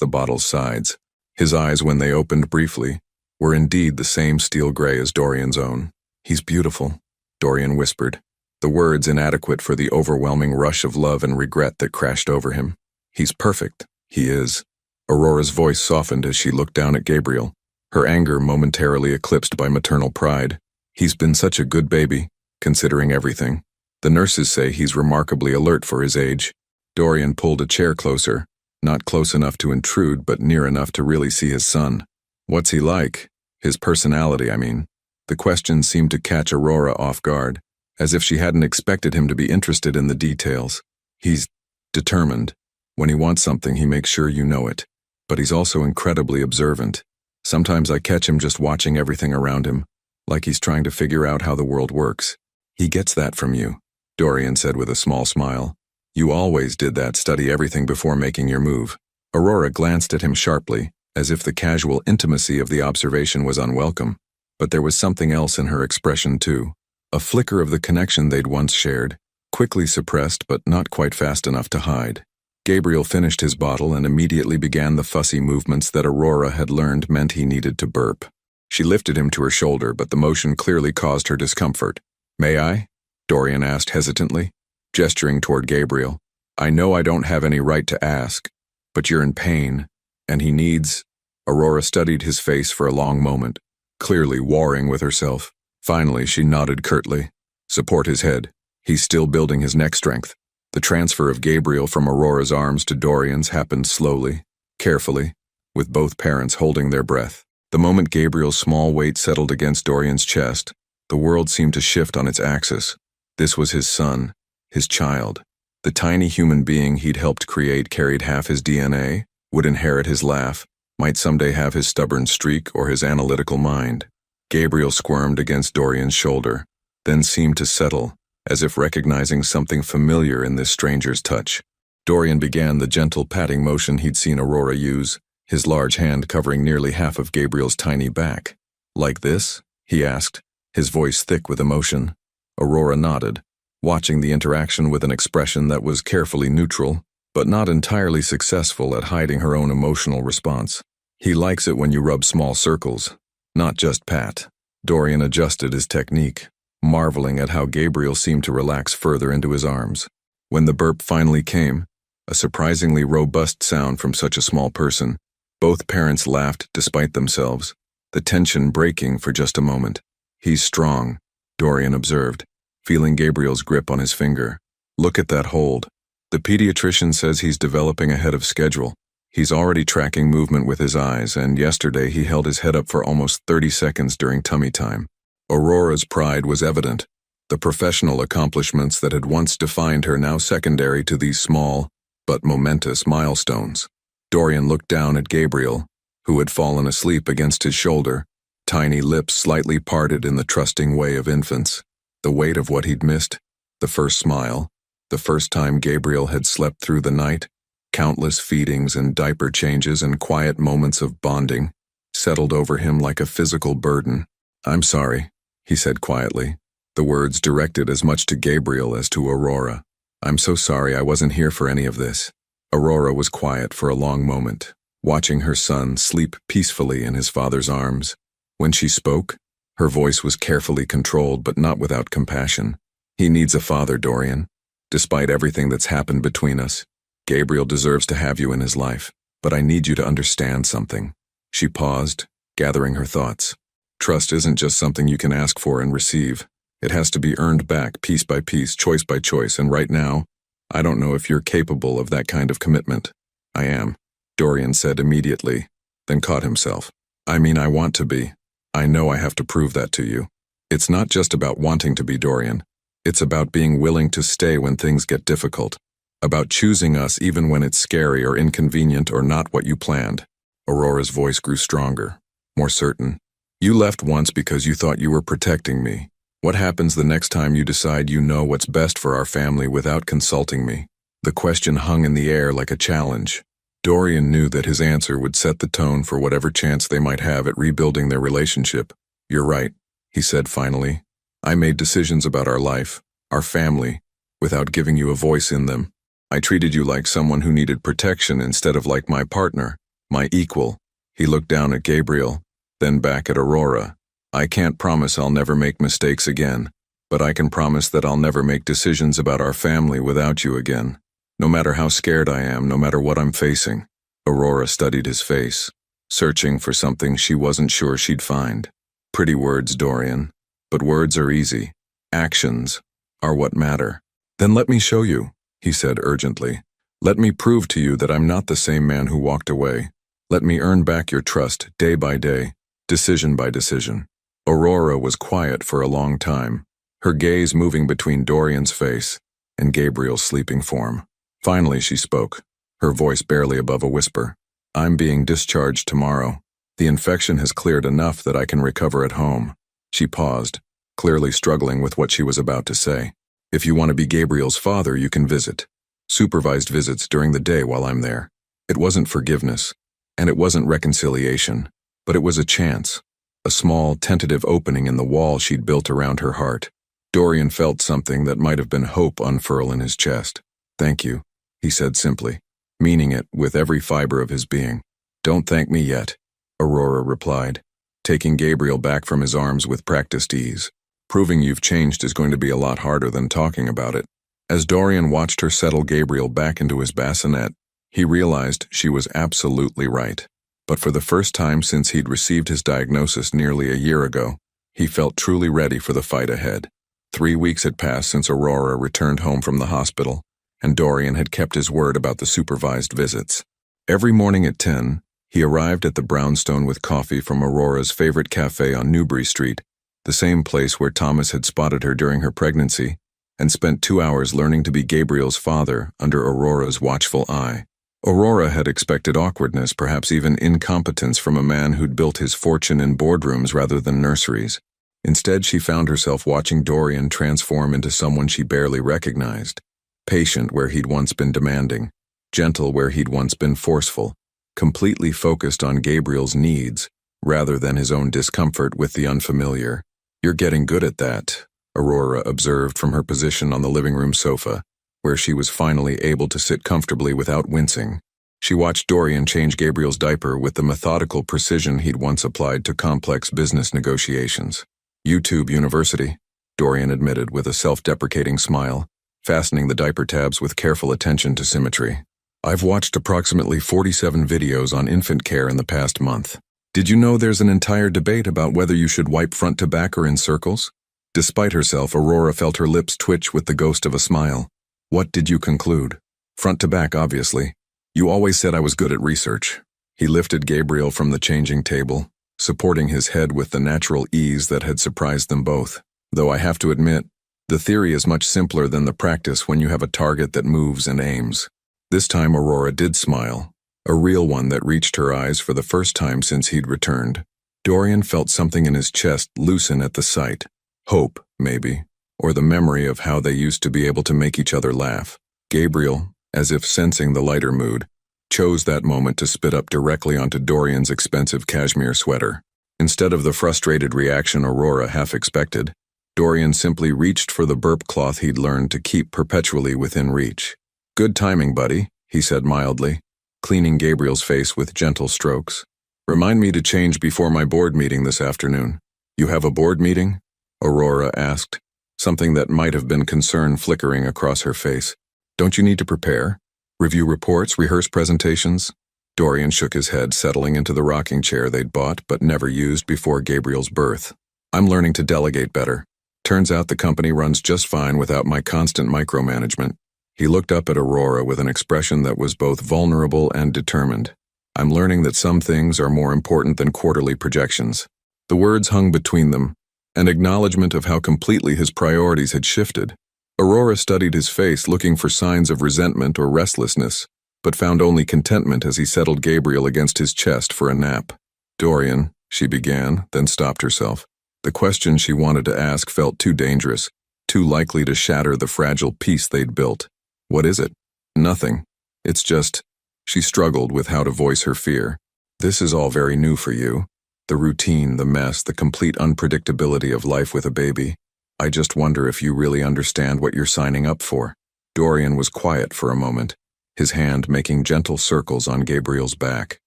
the bottle's sides. His eyes, when they opened briefly, were indeed the same steel gray as Dorian's own. "He's beautiful," Dorian whispered, the words inadequate for the overwhelming rush of love and regret that crashed over him. "He's perfect. He is." Aurora's voice softened as she looked down at Gabriel, her anger momentarily eclipsed by maternal pride. "He's been such a good baby, considering everything. The nurses say he's remarkably alert for his age." Dorian pulled a chair closer, not close enough to intrude but near enough to really see his son. "What's he like? His personality, I mean." The question seemed to catch Aurora off guard, as if she hadn't expected him to be interested in the details. "He's determined. When he wants something, he makes sure you know it. But he's also incredibly observant. Sometimes I catch him just watching everything around him, like he's trying to figure out how the world works." "He gets that from you," Dorian said with a small smile. "You always did that, study everything before making your move." Aurora glanced at him sharply, as if the casual intimacy of the observation was unwelcome. But there was something else in her expression too. A flicker of the connection they'd once shared, quickly suppressed but not quite fast enough to hide. Gabriel finished his bottle and immediately began the fussy movements that Aurora had learned meant he needed to burp. She lifted him to her shoulder, but the motion clearly caused her discomfort. "May I?" Dorian asked hesitantly, gesturing toward Gabriel. "I know I don't have any right to ask, but you're in pain, and he needs—" Aurora studied his face for a long moment, clearly warring with herself. Finally, she nodded curtly. "Support his head. He's still building his neck strength." The transfer of Gabriel from Aurora's arms to Dorian's happened slowly, carefully, with both parents holding their breath. The moment Gabriel's small weight settled against Dorian's chest, the world seemed to shift on its axis. This was his son, his child. The tiny human being he'd helped create carried half his DNA, would inherit his laugh, might someday have his stubborn streak or his analytical mind. Gabriel squirmed against Dorian's shoulder, then seemed to settle, as if recognizing something familiar in this stranger's touch. Dorian began the gentle patting motion he'd seen Aurora use, his large hand covering nearly half of Gabriel's tiny back. "Like this?" he asked, his voice thick with emotion. Aurora nodded, watching the interaction with an expression that was carefully neutral, but not entirely successful at hiding her own emotional response. "He likes it when you rub small circles, not just pat." Dorian adjusted his technique, marveling at how Gabriel seemed to relax further into his arms. When the burp finally came, a surprisingly robust sound from such a small person, both parents laughed despite themselves, the tension breaking for just a moment. "He's strong," Dorian observed, feeling Gabriel's grip on his finger. "Look at that hold. The pediatrician says he's developing ahead of schedule. He's already tracking movement with his eyes, and yesterday he held his head up for almost 30 seconds during tummy time." Aurora's pride was evident, the professional accomplishments that had once defined her now secondary to these small, but momentous milestones. Dorian looked down at Gabriel, who had fallen asleep against his shoulder, tiny lips slightly parted in the trusting way of infants. The weight of what he'd missed, the first smile, the first time Gabriel had slept through the night, countless feedings and diaper changes and quiet moments of bonding, settled over him like a physical burden. "I'm sorry," he said quietly, the words directed as much to Gabriel as to Aurora. "I'm so sorry I wasn't here for any of this." Aurora was quiet for a long moment, watching her son sleep peacefully in his father's arms. When she spoke, her voice was carefully controlled but not without compassion. "He needs a father, Dorian. Despite everything that's happened between us, Gabriel deserves to have you in his life, but I need you to understand something." She paused, gathering her thoughts. "Trust isn't just something you can ask for and receive. It has to be earned back piece by piece, choice by choice, and right now, I don't know if you're capable of that kind of commitment." "I am," Dorian said immediately, then caught himself. "I mean, I want to be. I know I have to prove that to you. It's not just about wanting to be, Dorian. It's about being willing to stay when things get difficult. About choosing us even when it's scary or inconvenient or not what you planned." Aurora's voice grew stronger, more certain. "You left once because you thought you were protecting me. What happens the next time you decide you know what's best for our family without consulting me?" The question hung in the air like a challenge. Dorian knew that his answer would set the tone for whatever chance they might have at rebuilding their relationship. "You're right," he said finally. "I made decisions about our life, our family, without giving you a voice in them. I treated you like someone who needed protection instead of like my partner, my equal." He looked down at Gabriel, then back at Aurora. "I can't promise I'll never make mistakes again, but I can promise that I'll never make decisions about our family without you again. No matter how scared I am, no matter what I'm facing." Aurora studied his face, searching for something she wasn't sure she'd find. "Pretty words, Dorian, but words are easy. Actions are what matter." "Then let me show you," he said urgently. "Let me prove to you that I'm not the same man who walked away. Let me earn back your trust day by day, decision by decision." Aurora was quiet for a long time, her gaze moving between Dorian's face and Gabriel's sleeping form. Finally she spoke, her voice barely above a whisper. "I'm being discharged tomorrow. The infection has cleared enough that I can recover at home." She paused, clearly struggling with what she was about to say. "If you want to be Gabriel's father, you can visit. Supervised visits during the day while I'm there." It wasn't forgiveness, and it wasn't reconciliation, but it was a chance, a small, tentative opening in the wall she'd built around her heart. Dorian felt something that might have been hope unfurl in his chest. "Thank you," he said simply, meaning it with every fiber of his being. "Don't thank me yet," Aurora replied, taking Gabriel back from his arms with practiced ease. "Proving you've changed is going to be a lot harder than talking about it." As Dorian watched her settle Gabriel back into his bassinet, he realized she was absolutely right. But for the first time since he'd received his diagnosis nearly a year ago, he felt truly ready for the fight ahead. 3 weeks had passed since Aurora returned home from the hospital, and Dorian had kept his word about the supervised visits. Every morning at 10, he arrived at the brownstone with coffee from Aurora's favorite cafe on Newbury Street, the same place where Thomas had spotted her during her pregnancy, and spent 2 hours learning to be Gabriel's father under Aurora's watchful eye. Aurora had expected awkwardness, perhaps even incompetence from a man who'd built his fortune in boardrooms rather than nurseries. Instead, she found herself watching Dorian transform into someone she barely recognized. Patient where he'd once been demanding, gentle where he'd once been forceful, completely focused on Gabriel's needs rather than his own discomfort with the unfamiliar. "You're getting good at that," Aurora observed from her position on the living room sofa, where she was finally able to sit comfortably without wincing. She watched Dorian change Gabriel's diaper with the methodical precision he'd once applied to complex business negotiations. "YouTube University," Dorian admitted with a self-deprecating smile, fastening the diaper tabs with careful attention to symmetry. I've watched approximately 47 videos on infant care in the past month. Did you know there's an entire debate about whether you should wipe front to back or in circles? Despite herself, Aurora felt her lips twitch with the ghost of a smile. What did you conclude? Front to back, obviously. You always said I was good at research. He lifted Gabriel from the changing table, supporting his head with the natural ease that had surprised them both. Though I have to admit, the theory is much simpler than the practice when you have a target that moves and aims. This time Aurora did smile, a real one that reached her eyes for the first time since he'd returned. Dorian felt something in his chest loosen at the sight. Hope, maybe, or the memory of how they used to be able to make each other laugh. Gabriel, as if sensing the lighter mood, chose that moment to spit up directly onto Dorian's expensive cashmere sweater. Instead of the frustrated reaction Aurora half expected, Dorian simply reached for the burp cloth he'd learned to keep perpetually within reach. Good timing, buddy, he said mildly, cleaning Gabriel's face with gentle strokes. Remind me to change before my board meeting this afternoon. You have a board meeting? Aurora asked, something that might have been concern flickering across her face. Don't you need to prepare? Review reports, rehearse presentations? Dorian shook his head, settling into the rocking chair they'd bought but never used before Gabriel's birth. I'm learning to delegate better. Turns out the company runs just fine without my constant micromanagement. He looked up at Aurora with an expression that was both vulnerable and determined. I'm learning that some things are more important than quarterly projections. The words hung between them, an acknowledgement of how completely his priorities had shifted. Aurora studied his face, looking for signs of resentment or restlessness, but found only contentment as he settled Gabriel against his chest for a nap. Dorian, she began, then stopped herself. The question she wanted to ask felt too dangerous, too likely to shatter the fragile peace they'd built. What is it? Nothing. It's just, she struggled with how to voice her fear. This is all very new for you. The routine, the mess, the complete unpredictability of life with a baby. I just wonder if you really understand what you're signing up for. Dorian was quiet for a moment, his hand making gentle circles on Gabriel's back.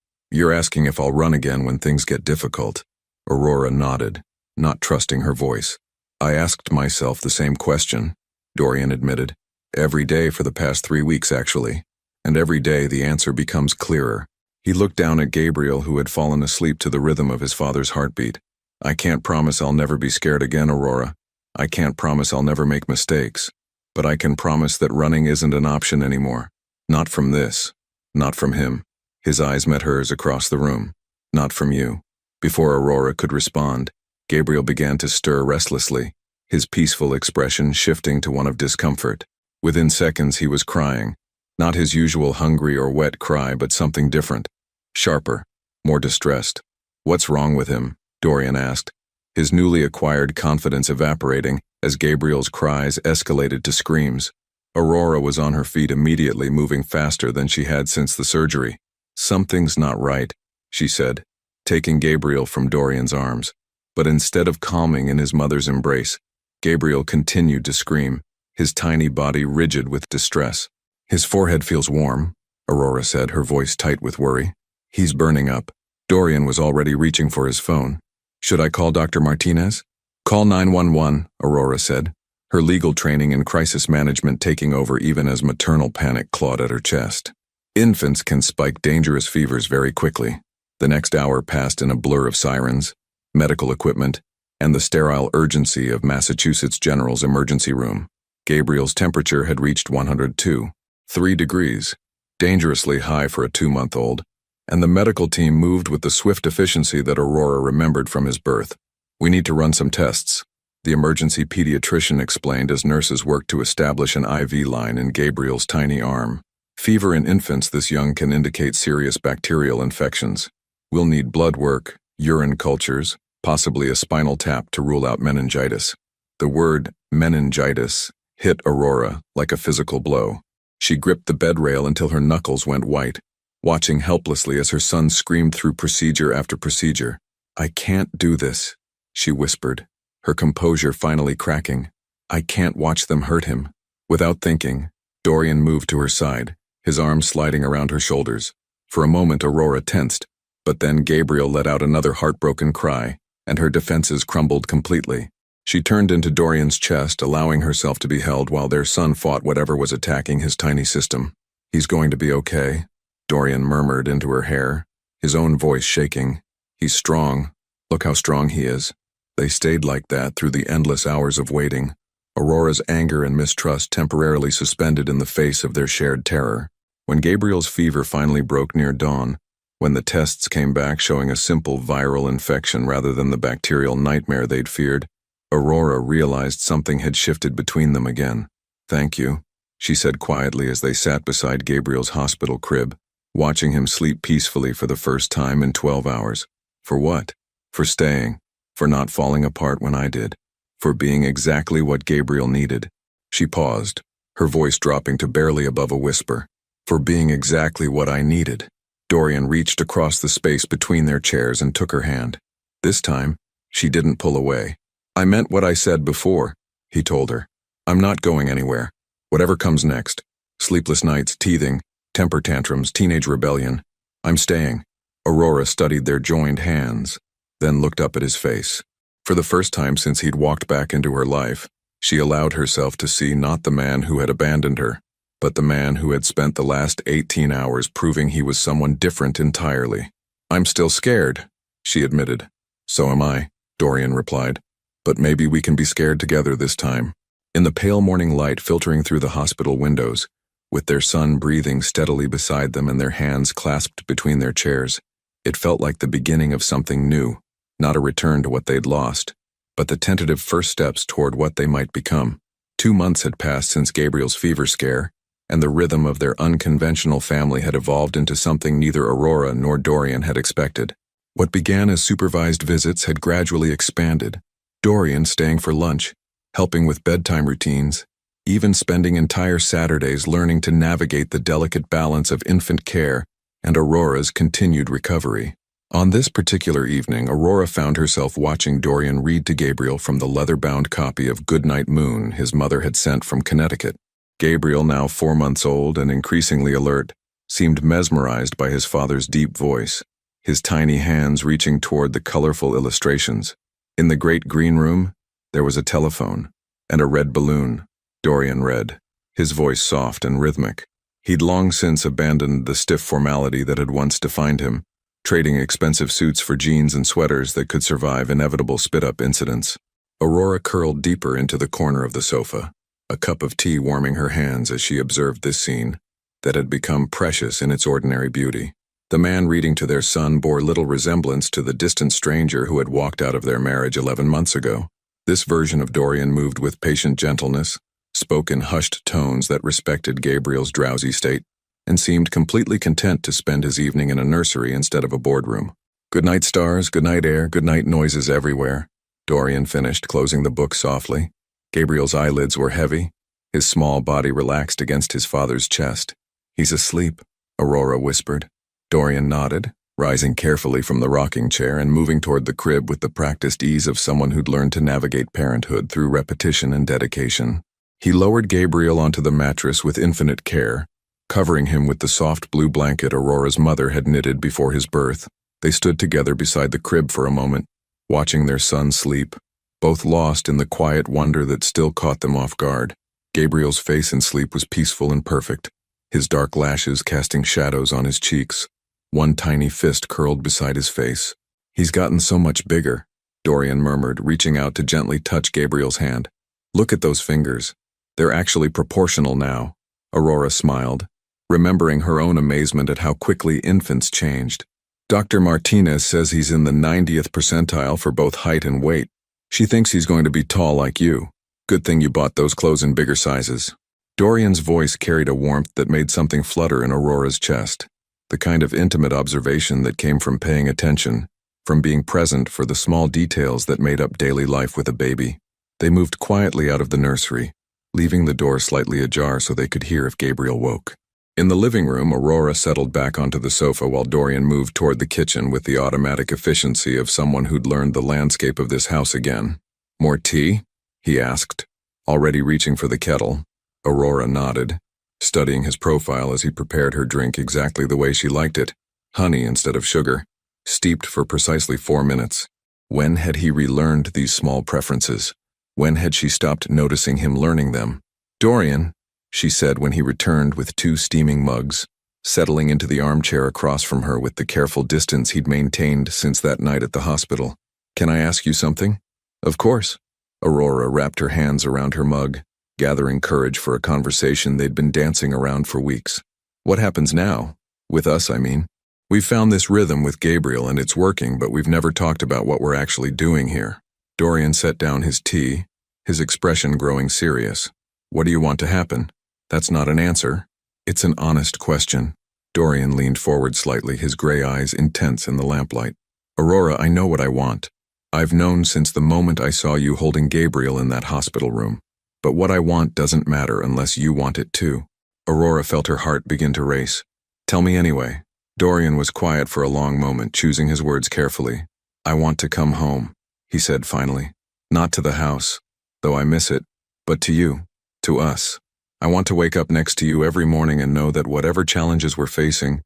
You're asking if I'll run again when things get difficult. Aurora nodded, not trusting her voice. I asked myself the same question, Dorian admitted. Every day for the past 3 weeks, actually. And every day the answer becomes clearer. He looked down at Gabriel, who had fallen asleep to the rhythm of his father's heartbeat. I can't promise I'll never be scared again, Aurora. I can't promise I'll never make mistakes. But I can promise that running isn't an option anymore. Not from this. Not from him. His eyes met hers across the room. Not from you. Before Aurora could respond, Gabriel began to stir restlessly, his peaceful expression shifting to one of discomfort. Within seconds he was crying. Not his usual hungry or wet cry, but something different. Sharper. More distressed. What's wrong with him? Dorian asked, his newly acquired confidence evaporating as Gabriel's cries escalated to screams. Aurora was on her feet immediately, moving faster than she had since the surgery. Something's not right, she said, taking Gabriel from Dorian's arms. But instead of calming in his mother's embrace, Gabriel continued to scream, his tiny body rigid with distress. His forehead feels warm, Aurora said, her voice tight with worry. He's burning up. Dorian was already reaching for his phone. Should I call Dr. Martinez? Call 911, Aurora said, her legal training in crisis management taking over even as maternal panic clawed at her chest. Infants can spike dangerous fevers very quickly. The next hour passed in a blur of sirens, medical equipment, and the sterile urgency of Massachusetts General's emergency room. Gabriel's temperature had reached 102.3 degrees, dangerously high for a 2-month-old, and the medical team moved with the swift efficiency that Aurora remembered from his birth. We need to run some tests, the emergency pediatrician explained as nurses worked to establish an IV line in Gabriel's tiny arm. Fever in infants this young can indicate serious bacterial infections. We'll need blood work, urine cultures, possibly a spinal tap to rule out meningitis. The word meningitis hit Aurora like a physical blow. She gripped the bed rail until her knuckles went white, watching helplessly as her son screamed through procedure after procedure. I can't do this, she whispered, her composure finally cracking. I can't watch them hurt him. Without thinking, Dorian moved to her side, his arms sliding around her shoulders. For a moment Aurora tensed, but then Gabriel let out another heartbroken cry, and her defenses crumbled completely. She turned into Dorian's chest, allowing herself to be held while their son fought whatever was attacking his tiny system. "He's going to be okay," Dorian murmured into her hair, his own voice shaking. "He's strong. Look how strong he is." They stayed like that through the endless hours of waiting, Aurora's anger and mistrust temporarily suspended in the face of their shared terror. When Gabriel's fever finally broke near dawn, when the tests came back showing a simple viral infection rather than the bacterial nightmare they'd feared, Aurora realized something had shifted between them again. "Thank you," she said quietly as they sat beside Gabriel's hospital crib, watching him sleep peacefully for the first time in 12 hours. "For what? For staying. For not falling apart when I did. For being exactly what Gabriel needed." She paused, her voice dropping to barely above a whisper. "For being exactly what I needed." Dorian reached across the space between their chairs and took her hand. This time, she didn't pull away. "I meant what I said before," he told her. "I'm not going anywhere. Whatever comes next. Sleepless nights, teething, temper tantrums, teenage rebellion. I'm staying." Aurora studied their joined hands, then looked up at his face. For the first time since he'd walked back into her life, she allowed herself to see not the man who had abandoned her, but the man who had spent the last 18 hours proving he was someone different entirely. "I'm still scared," she admitted. "So am I," Dorian replied. "But maybe we can be scared together this time." In the pale morning light filtering through the hospital windows, with their son breathing steadily beside them and their hands clasped between their chairs, it felt like the beginning of something new. Not a return to what they'd lost, but the tentative first steps toward what they might become. 2 months had passed since Gabriel's fever scare, and the rhythm of their unconventional family had evolved into something neither Aurora nor Dorian had expected. What began as supervised visits had gradually expanded, Dorian staying for lunch, helping with bedtime routines, even spending entire Saturdays learning to navigate the delicate balance of infant care and Aurora's continued recovery. On this particular evening, Aurora found herself watching Dorian read to Gabriel from the leather-bound copy of Goodnight Moon his mother had sent from Connecticut. Gabriel, now 4 months old and increasingly alert, seemed mesmerized by his father's deep voice, his tiny hands reaching toward the colorful illustrations. In the great green room, there was a telephone and a red balloon. Dorian read, his voice soft and rhythmic. He'd long since abandoned the stiff formality that had once defined him, trading expensive suits for jeans and sweaters that could survive inevitable spit-up incidents. Aurora curled deeper into the corner of the sofa, a cup of tea warming her hands as she observed this scene that had become precious in its ordinary beauty. The man reading to their son bore little resemblance to the distant stranger who had walked out of their marriage 11 months ago. This version of Dorian moved with patient gentleness, spoke in hushed tones that respected Gabriel's drowsy state, and seemed completely content to spend his evening in a nursery instead of a boardroom. "Good night, stars, good night, air, good night, noises everywhere," Dorian finished, closing the book softly. Gabriel's eyelids were heavy, his small body relaxed against his father's chest. "He's asleep," Aurora whispered. Dorian nodded, rising carefully from the rocking chair and moving toward the crib with the practiced ease of someone who'd learned to navigate parenthood through repetition and dedication. He lowered Gabriel onto the mattress with infinite care, covering him with the soft blue blanket Aurora's mother had knitted before his birth. They stood together beside the crib for a moment, watching their son sleep, both lost in the quiet wonder that still caught them off guard. Gabriel's face in sleep was peaceful and perfect, his dark lashes casting shadows on his cheeks, one tiny fist curled beside his face. "He's gotten so much bigger," Dorian murmured, reaching out to gently touch Gabriel's hand. "Look at those fingers. They're actually proportional now." Aurora smiled, remembering her own amazement at how quickly infants changed. "Dr. Martinez says he's in the 90th percentile for both height and weight. She thinks he's going to be tall like you. Good thing you bought those clothes in bigger sizes." Dorian's voice carried a warmth that made something flutter in Aurora's chest, the kind of intimate observation that came from paying attention, from being present for the small details that made up daily life with a baby. They moved quietly out of the nursery, leaving the door slightly ajar so they could hear if Gabriel woke. In the living room, Aurora settled back onto the sofa while Dorian moved toward the kitchen with the automatic efficiency of someone who'd learned the landscape of this house again. "More tea?" he asked, already reaching for the kettle. Aurora nodded, studying his profile as he prepared her drink exactly the way she liked it, honey instead of sugar, steeped for precisely 4 minutes. When had he relearned these small preferences? When had she stopped noticing him learning them? "Dorian," she said when he returned with 2 steaming mugs, settling into the armchair across from her with the careful distance he'd maintained since that night at the hospital. "Can I ask you something?" "Of course." Aurora wrapped her hands around her mug, gathering courage for a conversation they'd been dancing around for weeks. "What happens now? With us, I mean. We've found this rhythm with Gabriel and it's working, but we've never talked about what we're actually doing here." Dorian set down his tea, his expression growing serious. "What do you want to happen?" "That's not an answer. It's an honest question." Dorian leaned forward slightly, his gray eyes intense in the lamplight. "Aurora, I know what I want. I've known since the moment I saw you holding Gabriel in that hospital room. But what I want doesn't matter unless you want it too." Aurora felt her heart begin to race. "Tell me anyway." Dorian was quiet for a long moment, choosing his words carefully. "I want to come home," he said finally. "Not to the house, though I miss it, but to you, to us. I want to wake up next to you every morning and know that whatever challenges we're facing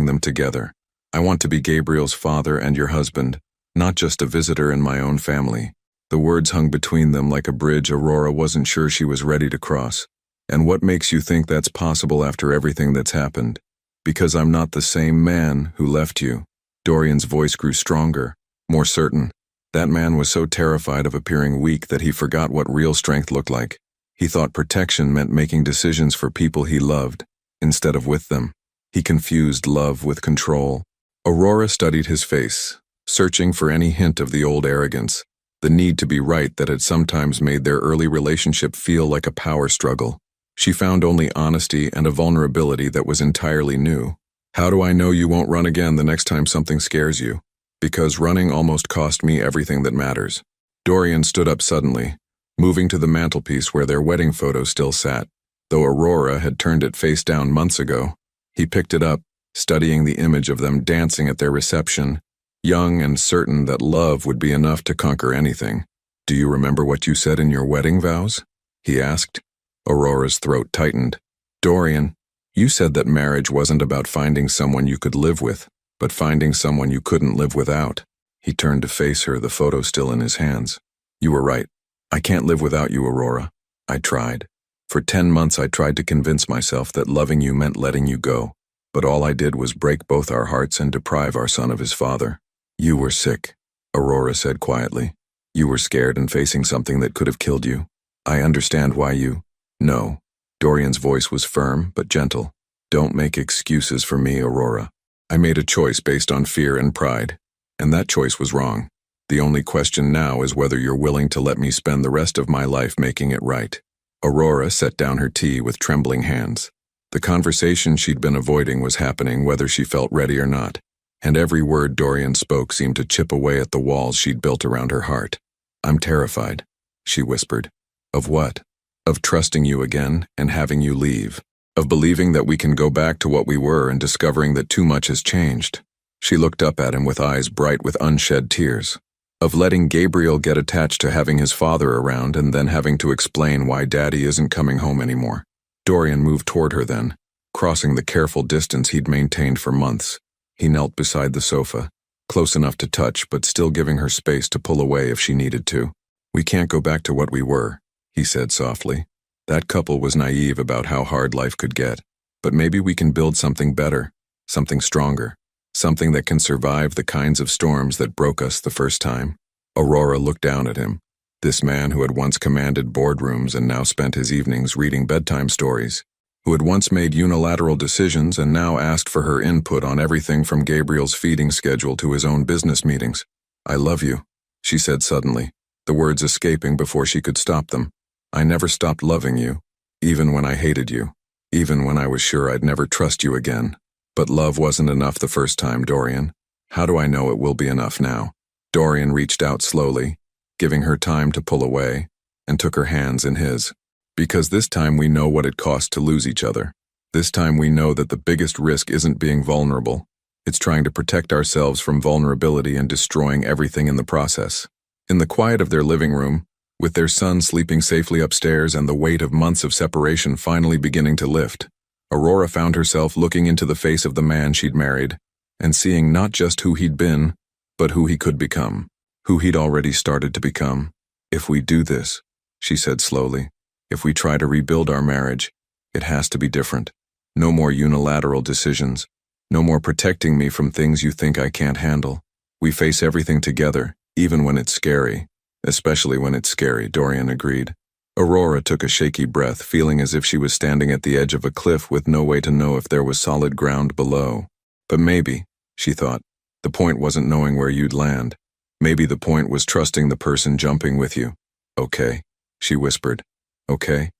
them together. I want to be Gabriel's father and your husband, not just a visitor in my own family." The words hung between them like a bridge Aurora wasn't sure she was ready to cross. "And what makes you think that's possible after everything that's happened?" "Because I'm not the same man who left you." Dorian's voice grew stronger, more certain. That man was so terrified of appearing weak that he forgot what real strength looked like. He thought protection meant making decisions for people he loved, instead of with them. He confused love with control. Aurora studied his face, searching for any hint of the old arrogance, the need to be right that had sometimes made their early relationship feel like a power struggle. She found only honesty and a vulnerability that was entirely new. "How do I know you won't run again the next time something scares you?" "Because running almost cost me everything that matters." Dorian stood up suddenly, moving to the mantelpiece where their wedding photo still sat. Though Aurora had turned it face down months ago, he picked it up, studying the image of them dancing at their reception, young and certain that love would be enough to conquer anything. "Do you remember what you said in your wedding vows?" he asked. Aurora's throat tightened. "Dorian, you said that marriage wasn't about finding someone you could live with, but finding someone you couldn't live without." He turned to face her, the photo still in his hands. "You were right. I can't live without you, Aurora. I tried. For 10 months I tried to convince myself that loving you meant letting you go, but all I did was break both our hearts and deprive our son of his father." "You were sick," Aurora said quietly. "You were scared and facing something that could have killed you. I understand why you—" "No." Dorian's voice was firm but gentle. "Don't make excuses for me, Aurora. I made a choice based on fear and pride, and that choice was wrong. The only question now is whether you're willing to let me spend the rest of my life making it right." Aurora set down her tea with trembling hands. The conversation she'd been avoiding was happening whether she felt ready or not, and every word Dorian spoke seemed to chip away at the walls she'd built around her heart. "I'm terrified," she whispered. "Of what?" "Of trusting you again and having you leave. Of believing that we can go back to what we were and discovering that too much has changed." She looked up at him with eyes bright with unshed tears. "Of letting Gabriel get attached to having his father around and then having to explain why Daddy isn't coming home anymore." Dorian moved toward her then, crossing the careful distance he'd maintained for months. He knelt beside the sofa, close enough to touch but still giving her space to pull away if she needed to. "We can't go back to what we were," he said softly. "That couple was naive about how hard life could get. But maybe we can build something better, something stronger, something that can survive the kinds of storms that broke us the first time." Aurora looked down at him, this man who had once commanded boardrooms and now spent his evenings reading bedtime stories, who had once made unilateral decisions and now asked for her input on everything from Gabriel's feeding schedule to his own business meetings. "I love you," she said suddenly, the words escaping before she could stop them. "I never stopped loving you, even when I hated you, even when I was sure I'd never trust you again. But love wasn't enough the first time, Dorian. How do I know it will be enough now?" Dorian reached out slowly, giving her time to pull away, and took her hands in his. "Because this time we know what it cost to lose each other. This time we know that the biggest risk isn't being vulnerable. It's trying to protect ourselves from vulnerability and destroying everything in the process." In the quiet of their living room, with their son sleeping safely upstairs and the weight of months of separation finally beginning to lift, Aurora found herself looking into the face of the man she'd married, and seeing not just who he'd been, but who he could become, who he'd already started to become. If we do this, she said slowly, if we try to rebuild our marriage, it has to be different. No more unilateral decisions. No more protecting me from things you think I can't handle. We face everything together, even when it's scary. Especially when it's scary, Dorian agreed. Aurora took a shaky breath, feeling as if she was standing at the edge of a cliff with no way to know if there was solid ground below. But maybe, she thought, the point wasn't knowing where you'd land. Maybe the point was trusting the person jumping with you. Okay, she whispered. Okay,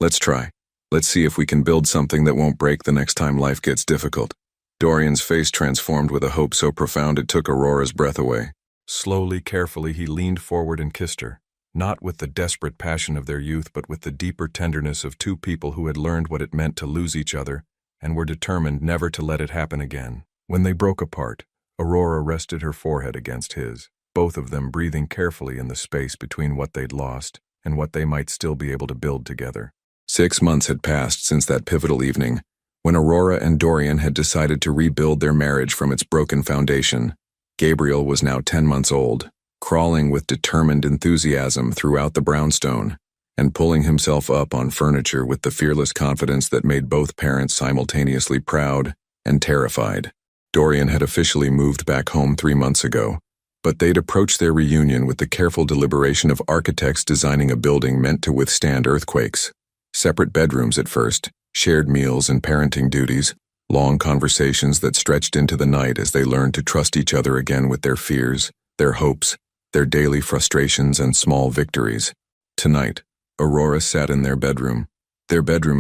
let's try. Let's see if we can build something that won't break the next time life gets difficult. Dorian's face transformed with a hope so profound it took Aurora's breath away. Slowly, carefully, he leaned forward and kissed her, not with the desperate passion of their youth, but with the deeper tenderness of two people who had learned what it meant to lose each other and were determined never to let it happen again. When they broke apart, Aurora rested her forehead against his, both of them breathing carefully in the space between what they'd lost and what they might still be able to build together. 6 months had passed since that pivotal evening, when Aurora and Dorian had decided to rebuild their marriage from its broken foundation. Gabriel was now 10 months old, crawling with determined enthusiasm throughout the brownstone, and pulling himself up on furniture with the fearless confidence that made both parents simultaneously proud and terrified. Dorian had officially moved back home 3 months ago, but they'd approached their reunion with the careful deliberation of architects designing a building meant to withstand earthquakes. Separate bedrooms at first, shared meals and parenting duties, long conversations that stretched into the night as they learned to trust each other again with their fears, their hopes, their daily frustrations and small victories. Tonight, Aurora sat in their bedroom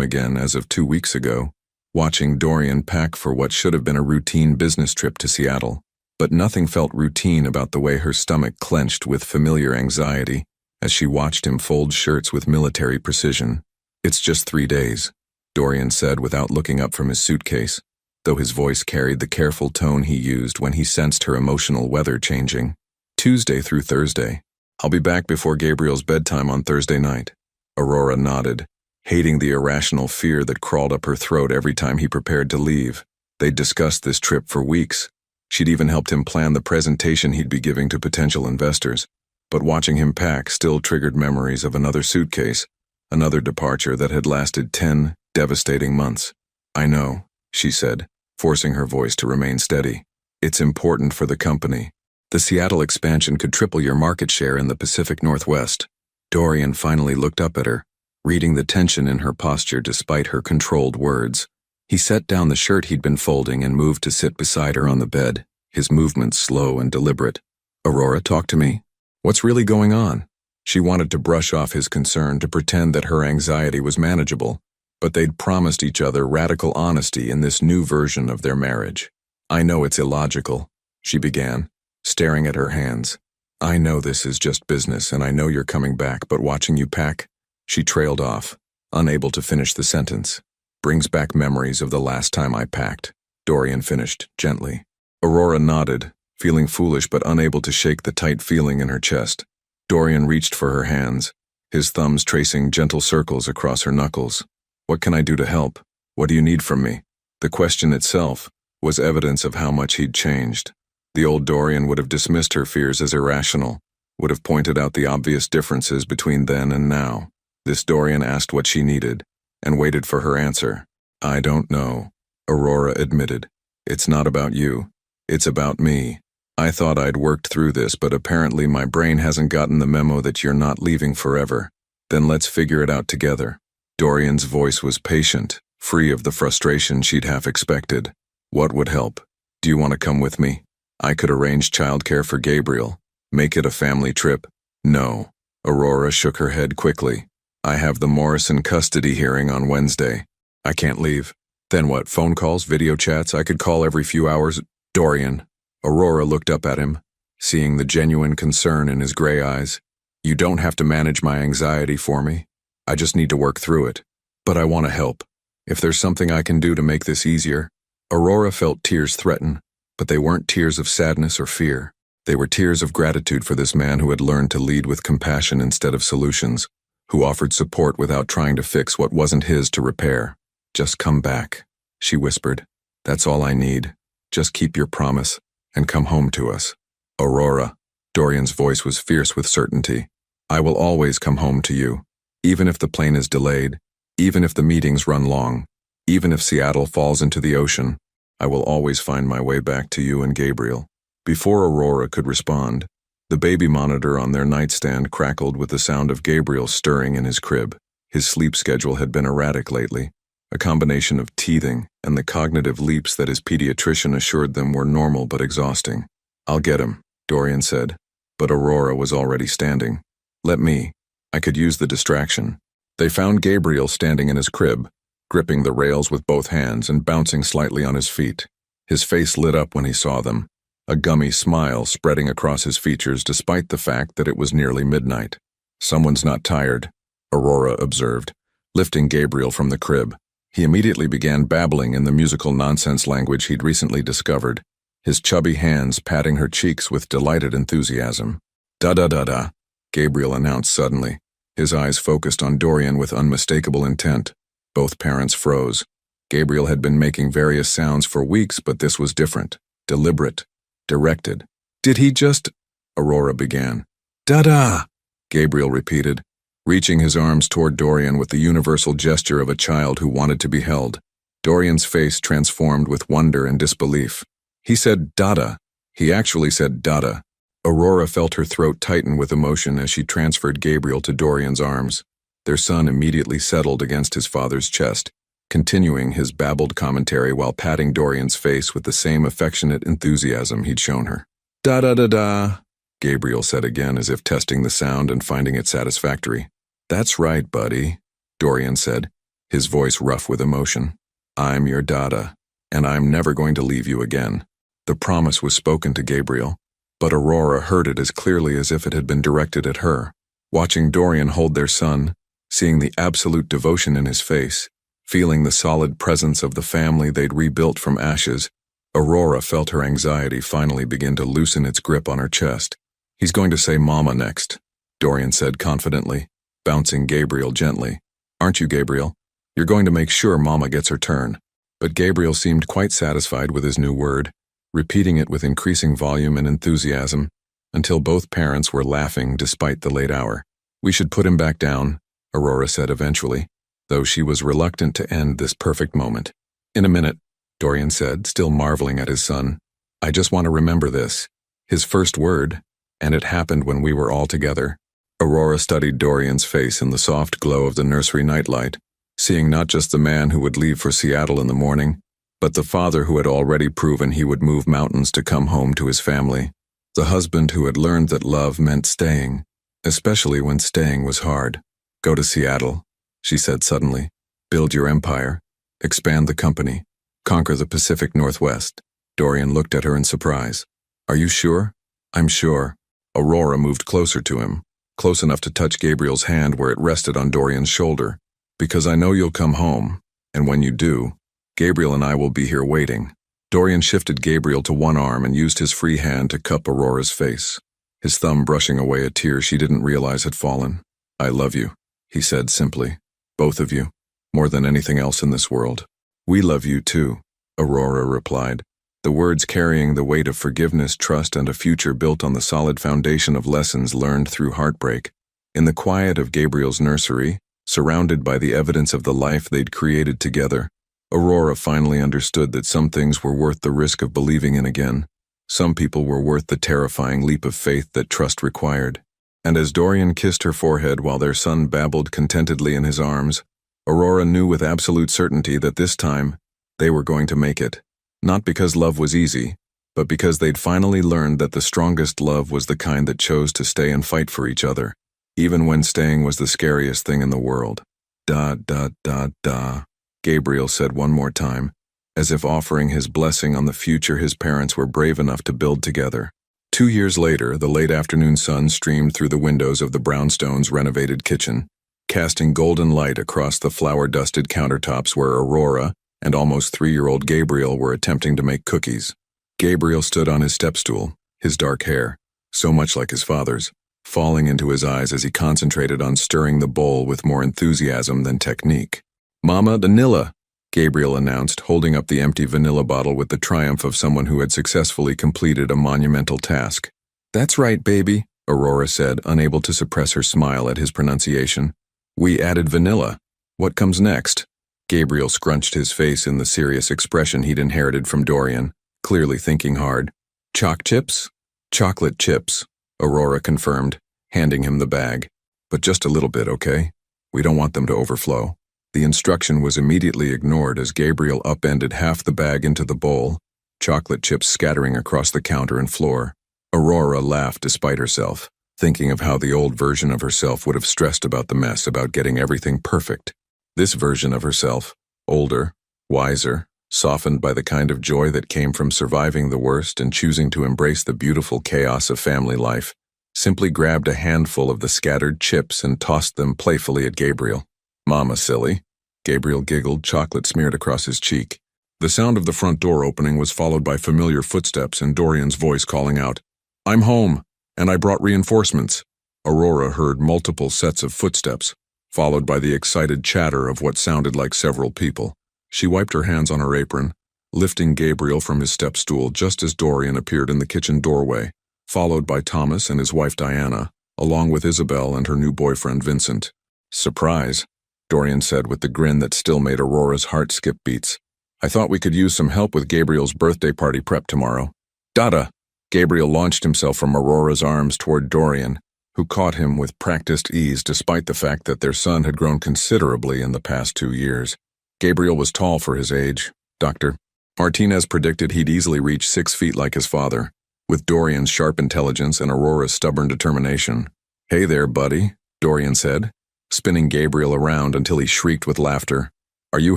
again as of 2 weeks ago, watching Dorian pack for what should have been a routine business trip to Seattle. But nothing felt routine about the way her stomach clenched with familiar anxiety as she watched him fold shirts with military precision. It's just 3 days, Dorian said without looking up from his suitcase, though his voice carried the careful tone he used when he sensed her emotional weather changing. Tuesday through Thursday. I'll be back before Gabriel's bedtime on Thursday night. Aurora nodded, hating the irrational fear that crawled up her throat every time he prepared to leave. They'd discussed this trip for weeks. She'd even helped him plan the presentation he'd be giving to potential investors. But watching him pack still triggered memories of another suitcase, another departure that had lasted 10 devastating months. I know, she said, forcing her voice to remain steady. It's important for the company. The Seattle expansion could triple your market share in the Pacific Northwest. Dorian finally looked up at her, reading the tension in her posture despite her controlled words. He set down the shirt he'd been folding and moved to sit beside her on the bed, his movements slow and deliberate. Aurora, talk to me. What's really going on? She wanted to brush off his concern, to pretend that her anxiety was manageable, but they'd promised each other radical honesty in this new version of their marriage. I know it's illogical, she began, staring at her hands. I know this is just business and I know you're coming back, but watching you pack, she trailed off, unable to finish the sentence. Brings back memories of the last time I packed, Dorian finished, gently. Aurora nodded, feeling foolish but unable to shake the tight feeling in her chest. Dorian reached for her hands, his thumbs tracing gentle circles across her knuckles. What can I do to help? What do you need from me? The question itself was evidence of how much he'd changed. The old Dorian would have dismissed her fears as irrational, would have pointed out the obvious differences between then and now. This Dorian asked what she needed, and waited for her answer. I don't know, Aurora admitted. It's not about you. It's about me. I thought I'd worked through this, but apparently my brain hasn't gotten the memo that you're not leaving forever. Then let's figure it out together. Dorian's voice was patient, free of the frustration she'd half expected. What would help? Do you want to come with me? I could arrange childcare for Gabriel. Make it a family trip. No. Aurora shook her head quickly. I have the Morrison custody hearing on Wednesday. I can't leave. Then what, phone calls, video chats? I could call every few hours. Dorian. Aurora looked up at him, seeing the genuine concern in his gray eyes. You don't have to manage my anxiety for me. I just need to work through it. But I want to help. If there's something I can do to make this easier. Aurora felt tears threaten, but they weren't tears of sadness or fear. They were tears of gratitude for this man who had learned to lead with compassion instead of solutions, who offered support without trying to fix what wasn't his to repair. Just come back, she whispered. That's all I need. Just keep your promise and come home to us. Aurora. Dorian's voice was fierce with certainty. I will always come home to you. Even if the plane is delayed, even if the meetings run long, even if Seattle falls into the ocean, I will always find my way back to you and Gabriel. Before Aurora could respond, the baby monitor on their nightstand crackled with the sound of Gabriel stirring in his crib. His sleep schedule had been erratic lately, a combination of teething and the cognitive leaps that his pediatrician assured them were normal but exhausting. I'll get him, Dorian said, but Aurora was already standing. Let me. I could use the distraction. They found Gabriel standing in his crib, gripping the rails with both hands and bouncing slightly on his feet. His face lit up when he saw them, a gummy smile spreading across his features despite the fact that it was nearly midnight. Someone's not tired, Aurora observed, lifting Gabriel from the crib. He immediately began babbling in the musical nonsense language he'd recently discovered, his chubby hands patting her cheeks with delighted enthusiasm. Da-da-da-da, Gabriel announced suddenly, his eyes focused on Dorian with unmistakable intent. Both parents froze. Gabriel had been making various sounds for weeks, but this was different, deliberate, directed. Did he just... Aurora began. Da-da, Gabriel repeated, reaching his arms toward Dorian with the universal gesture of a child who wanted to be held. Dorian's face transformed with wonder and disbelief. He said Dada. He actually said Dada. Aurora felt her throat tighten with emotion as she transferred Gabriel to Dorian's arms. Their son immediately settled against his father's chest, continuing his babbled commentary while patting Dorian's face with the same affectionate enthusiasm he'd shown her. Da-da-da-da, Gabriel said again as if testing the sound and finding it satisfactory. That's right, buddy, Dorian said, his voice rough with emotion. I'm your Dada, and I'm never going to leave you again. The promise was spoken to Gabriel, but Aurora heard it as clearly as if it had been directed at her. Watching Dorian hold their son, seeing the absolute devotion in his face, feeling the solid presence of the family they'd rebuilt from ashes, Aurora felt her anxiety finally begin to loosen its grip on her chest. He's going to say Mama next, Dorian said confidently, bouncing Gabriel gently. Aren't you, Gabriel? You're going to make sure Mama gets her turn. But Gabriel seemed quite satisfied with his new word, repeating it with increasing volume and enthusiasm, until both parents were laughing despite the late hour. We should put him back down, Aurora said eventually, though she was reluctant to end this perfect moment. In a minute, Dorian said, still marveling at his son. I just want to remember this. His first word, and it happened when we were all together. Aurora studied Dorian's face in the soft glow of the nursery nightlight, seeing not just the man who would leave for Seattle in the morning, but the father who had already proven he would move mountains to come home to his family, the husband who had learned that love meant staying, especially when staying was hard. Go to Seattle, she said suddenly. Build your empire, expand the company, conquer the Pacific Northwest. Dorian looked at her in surprise. Are you sure? I'm sure. Aurora moved closer to him, close enough to touch Gabriel's hand where it rested on Dorian's shoulder. Because I know you'll come home, and when you do, Gabriel and I will be here waiting. Dorian shifted Gabriel to one arm and used his free hand to cup Aurora's face, his thumb brushing away a tear she didn't realize had fallen. I love you, he said simply. Both of you, more than anything else in this world. We love you too, Aurora replied, the words carrying the weight of forgiveness, trust, and a future built on the solid foundation of lessons learned through heartbreak. In the quiet of Gabriel's nursery, surrounded by the evidence of the life they'd created together, Aurora finally understood that some things were worth the risk of believing in again. Some people were worth the terrifying leap of faith that trust required. And as Dorian kissed her forehead while their son babbled contentedly in his arms, Aurora knew with absolute certainty that this time, they were going to make it. Not because love was easy, but because they'd finally learned that the strongest love was the kind that chose to stay and fight for each other, even when staying was the scariest thing in the world. Da, da, da, da, Gabriel said one more time, as if offering his blessing on the future his parents were brave enough to build together. 2 years later, the late afternoon sun streamed through the windows of the brownstones' renovated kitchen, casting golden light across the flour-dusted countertops where Aurora and almost 3-year-old Gabriel were attempting to make cookies. Gabriel stood on his stepstool, his dark hair, so much like his father's, falling into his eyes as he concentrated on stirring the bowl with more enthusiasm than technique. Mama, vanilla, Gabriel announced, holding up the empty vanilla bottle with the triumph of someone who had successfully completed a monumental task. That's right, baby, Aurora said, unable to suppress her smile at his pronunciation. We added vanilla. What comes next? Gabriel scrunched his face in the serious expression he'd inherited from Dorian, clearly thinking hard. Choc chips? Chocolate chips, Aurora confirmed, handing him the bag. But just a little bit, okay? We don't want them to overflow. The instruction was immediately ignored as Gabriel upended half the bag into the bowl, chocolate chips scattering across the counter and floor. Aurora laughed despite herself, thinking of how the old version of herself would have stressed about the mess, about getting everything perfect. This version of herself, older, wiser, softened by the kind of joy that came from surviving the worst and choosing to embrace the beautiful chaos of family life, simply grabbed a handful of the scattered chips and tossed them playfully at Gabriel. Mama, silly. Gabriel giggled, chocolate smeared across his cheek. The sound of the front door opening was followed by familiar footsteps and Dorian's voice calling out, I'm home, and I brought reinforcements. Aurora heard multiple sets of footsteps, followed by the excited chatter of what sounded like several people. She wiped her hands on her apron, lifting Gabriel from his step stool just as Dorian appeared in the kitchen doorway, followed by Thomas and his wife Diana, along with Isabel and her new boyfriend Vincent. Surprise, Dorian said with the grin that still made Aurora's heart skip beats. I thought we could use some help with Gabriel's birthday party prep tomorrow. Dada! Gabriel launched himself from Aurora's arms toward Dorian, who caught him with practiced ease despite the fact that their son had grown considerably in the past 2 years. Gabriel was tall for his age, Dr. Martinez predicted he'd easily reach 6 feet like his father, with Dorian's sharp intelligence and Aurora's stubborn determination. Hey there, buddy, Dorian said, spinning Gabriel around until he shrieked with laughter. Are you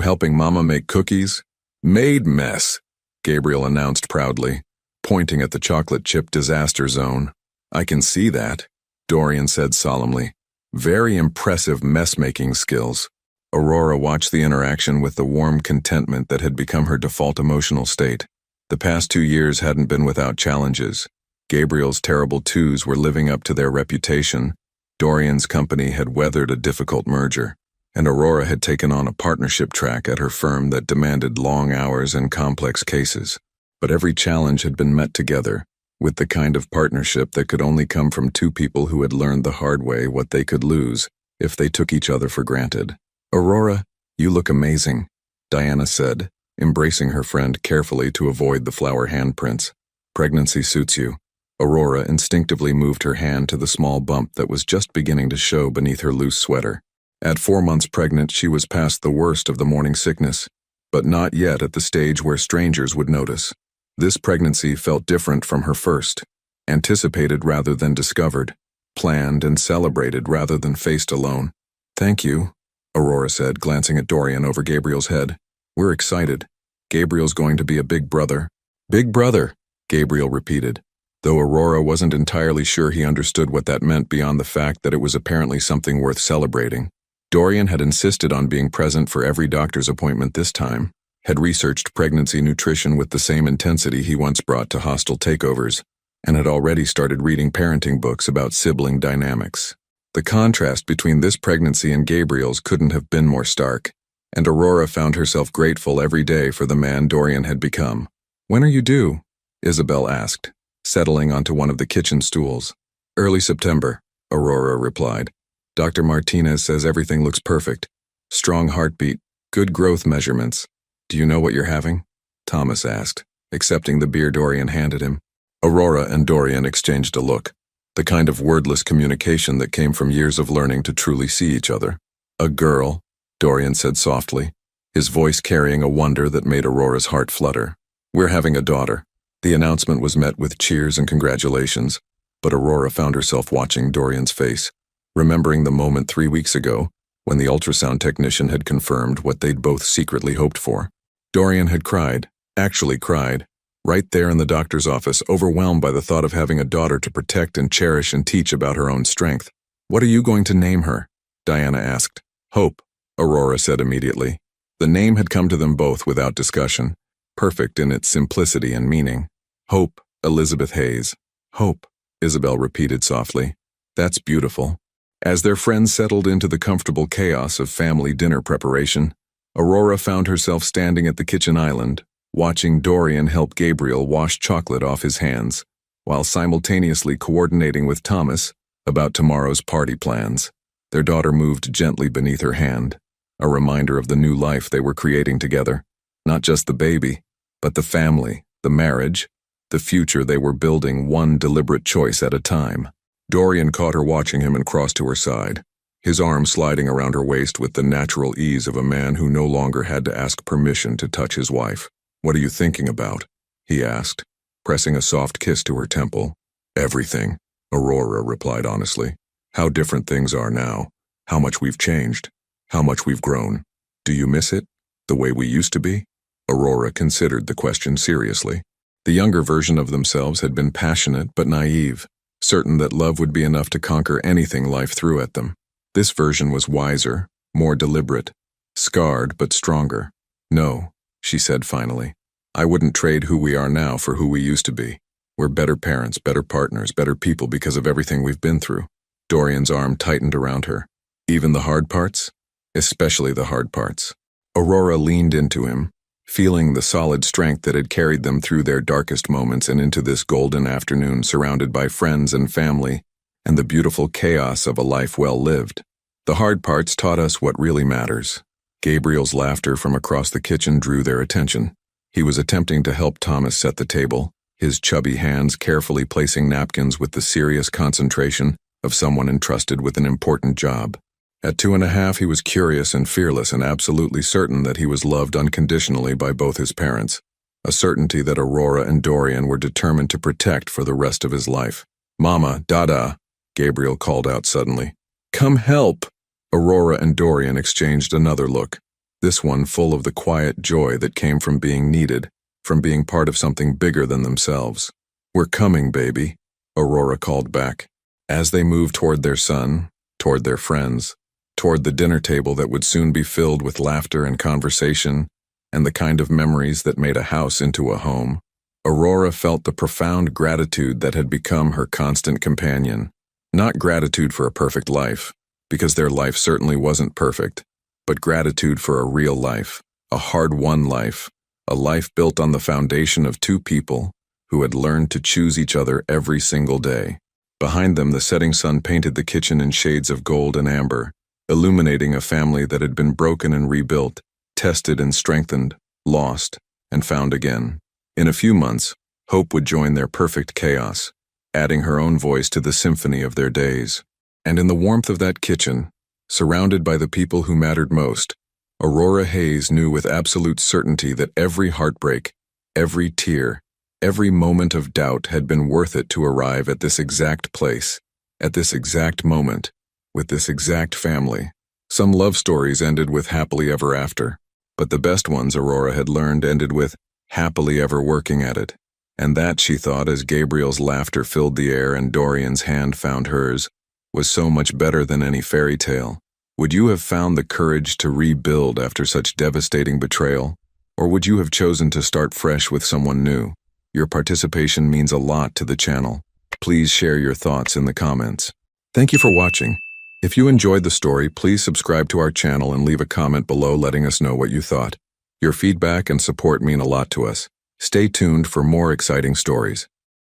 helping Mama make cookies? Made mess, Gabriel announced proudly, pointing at the chocolate chip disaster zone. I can see that, Dorian said solemnly. Very impressive mess-making skills. Aurora watched the interaction with the warm contentment that had become her default emotional state. The past 2 years hadn't been without challenges. Gabriel's terrible twos were living up to their reputation. Dorian's company had weathered a difficult merger, and Aurora had taken on a partnership track at her firm that demanded long hours and complex cases. But every challenge had been met together, with the kind of partnership that could only come from 2 people who had learned the hard way what they could lose if they took each other for granted. Aurora, you look amazing, Diana said, embracing her friend carefully to avoid the flower handprints. Pregnancy suits you. Aurora instinctively moved her hand to the small bump that was just beginning to show beneath her loose sweater. At 4 months pregnant, she was past the worst of the morning sickness, but not yet at the stage where strangers would notice. This pregnancy felt different from her first, anticipated rather than discovered, planned and celebrated rather than faced alone. Thank you, Aurora said, glancing at Dorian over Gabriel's head. We're excited. Gabriel's going to be a big brother. Big brother, Gabriel repeated, though Aurora wasn't entirely sure he understood what that meant beyond the fact that it was apparently something worth celebrating. Dorian had insisted on being present for every doctor's appointment this time, had researched pregnancy nutrition with the same intensity he once brought to hostile takeovers, and had already started reading parenting books about sibling dynamics. The contrast between this pregnancy and Gabriel's couldn't have been more stark, and Aurora found herself grateful every day for the man Dorian had become. When are you due? Isabel asked, settling onto one of the kitchen stools. Early September, Aurora replied. Dr. Martinez says everything looks perfect. Strong heartbeat, good growth measurements. Do you know what you're having? Thomas asked, accepting the beer Dorian handed him. Aurora and Dorian exchanged a look, the kind of wordless communication that came from years of learning to truly see each other. A girl, Dorian said softly, his voice carrying a wonder that made Aurora's heart flutter. We're having a daughter. The announcement was met with cheers and congratulations, but Aurora found herself watching Dorian's face, remembering the moment 3 weeks ago when the ultrasound technician had confirmed what they'd both secretly hoped for. Dorian had cried, actually cried, right there in the doctor's office, overwhelmed by the thought of having a daughter to protect and cherish and teach about her own strength. What are you going to name her? Diana asked. Hope, Aurora said immediately. The name had come to them both without discussion, perfect in its simplicity and meaning. Hope, Elizabeth Hayes. Hope, Isabel repeated softly. That's beautiful. As their friends settled into the comfortable chaos of family dinner preparation, Aurora found herself standing at the kitchen island, watching Dorian help Gabriel wash chocolate off his hands. while simultaneously coordinating with Thomas about tomorrow's party plans. Their daughter moved gently beneath her hand, a reminder of the new life they were creating together. Not just the baby, but the family, the marriage, the future they were building one deliberate choice at a time. Dorian caught her watching him and crossed to her side, his arm sliding around her waist with the natural ease of a man who no longer had to ask permission to touch his wife. "What are you thinking about?" he asked, pressing a soft kiss to her temple. "Everything," Aurora replied honestly. "How different things are now, how much we've changed, how much we've grown. Do you miss it, the way we used to be?" Aurora considered the question seriously. The younger version of themselves had been passionate but naive, certain that love would be enough to conquer anything life threw at them. This version was wiser, more deliberate, scarred but stronger. "No," she said finally. "I wouldn't trade who we are now for who we used to be. We're better parents, better partners, better people because of everything we've been through." Dorian's arm tightened around her. "Even the hard parts?" "Especially the hard parts." Aurora leaned into him, feeling the solid strength that had carried them through their darkest moments and into this golden afternoon surrounded by friends and family and the beautiful chaos of a life well lived. "The hard parts taught us what really matters." Gabriel's laughter from across the kitchen drew their attention. He was attempting to help Thomas set the table, his chubby hands carefully placing napkins with the serious concentration of someone entrusted with an important job. At 2.5, he was curious and fearless and absolutely certain that he was loved unconditionally by both his parents, a certainty that Aurora and Dorian were determined to protect for the rest of his life. "Mama, Dada," Gabriel called out suddenly. "Come help!" Aurora and Dorian exchanged another look, this one full of the quiet joy that came from being needed, from being part of something bigger than themselves. "We're coming, baby," Aurora called back. As they moved toward their son, toward their friends, toward the dinner table that would soon be filled with laughter and conversation, and the kind of memories that made a house into a home, Aurora felt the profound gratitude that had become her constant companion. Not gratitude for a perfect life, because their life certainly wasn't perfect, but gratitude for a real life, a hard-won life, a life built on the foundation of two people who had learned to choose each other every single day. Behind them, the setting sun painted the kitchen in shades of gold and amber, illuminating a family that had been broken and rebuilt, tested and strengthened, lost and found again. In a few months, Hope would join their perfect chaos, adding her own voice to the symphony of their days. And in the warmth of that kitchen, surrounded by the people who mattered most, Aurora Hayes knew with absolute certainty that every heartbreak, every tear, every moment of doubt had been worth it to arrive at this exact place, at this exact moment, with this exact family. Some love stories ended with happily ever after, but the best ones, Aurora had learned, ended with happily ever working at it. And that, she thought, as Gabriel's laughter filled the air and Dorian's hand found hers, was so much better than any fairy tale. Would you have found the courage to rebuild after such devastating betrayal? Or would you have chosen to start fresh with someone new? Your participation means a lot to the channel. Please share your thoughts in the comments. Thank you for watching. If you enjoyed the story, please subscribe to our channel and leave a comment below letting us know what you thought. Your feedback and support mean a lot to us. Stay tuned for more exciting stories.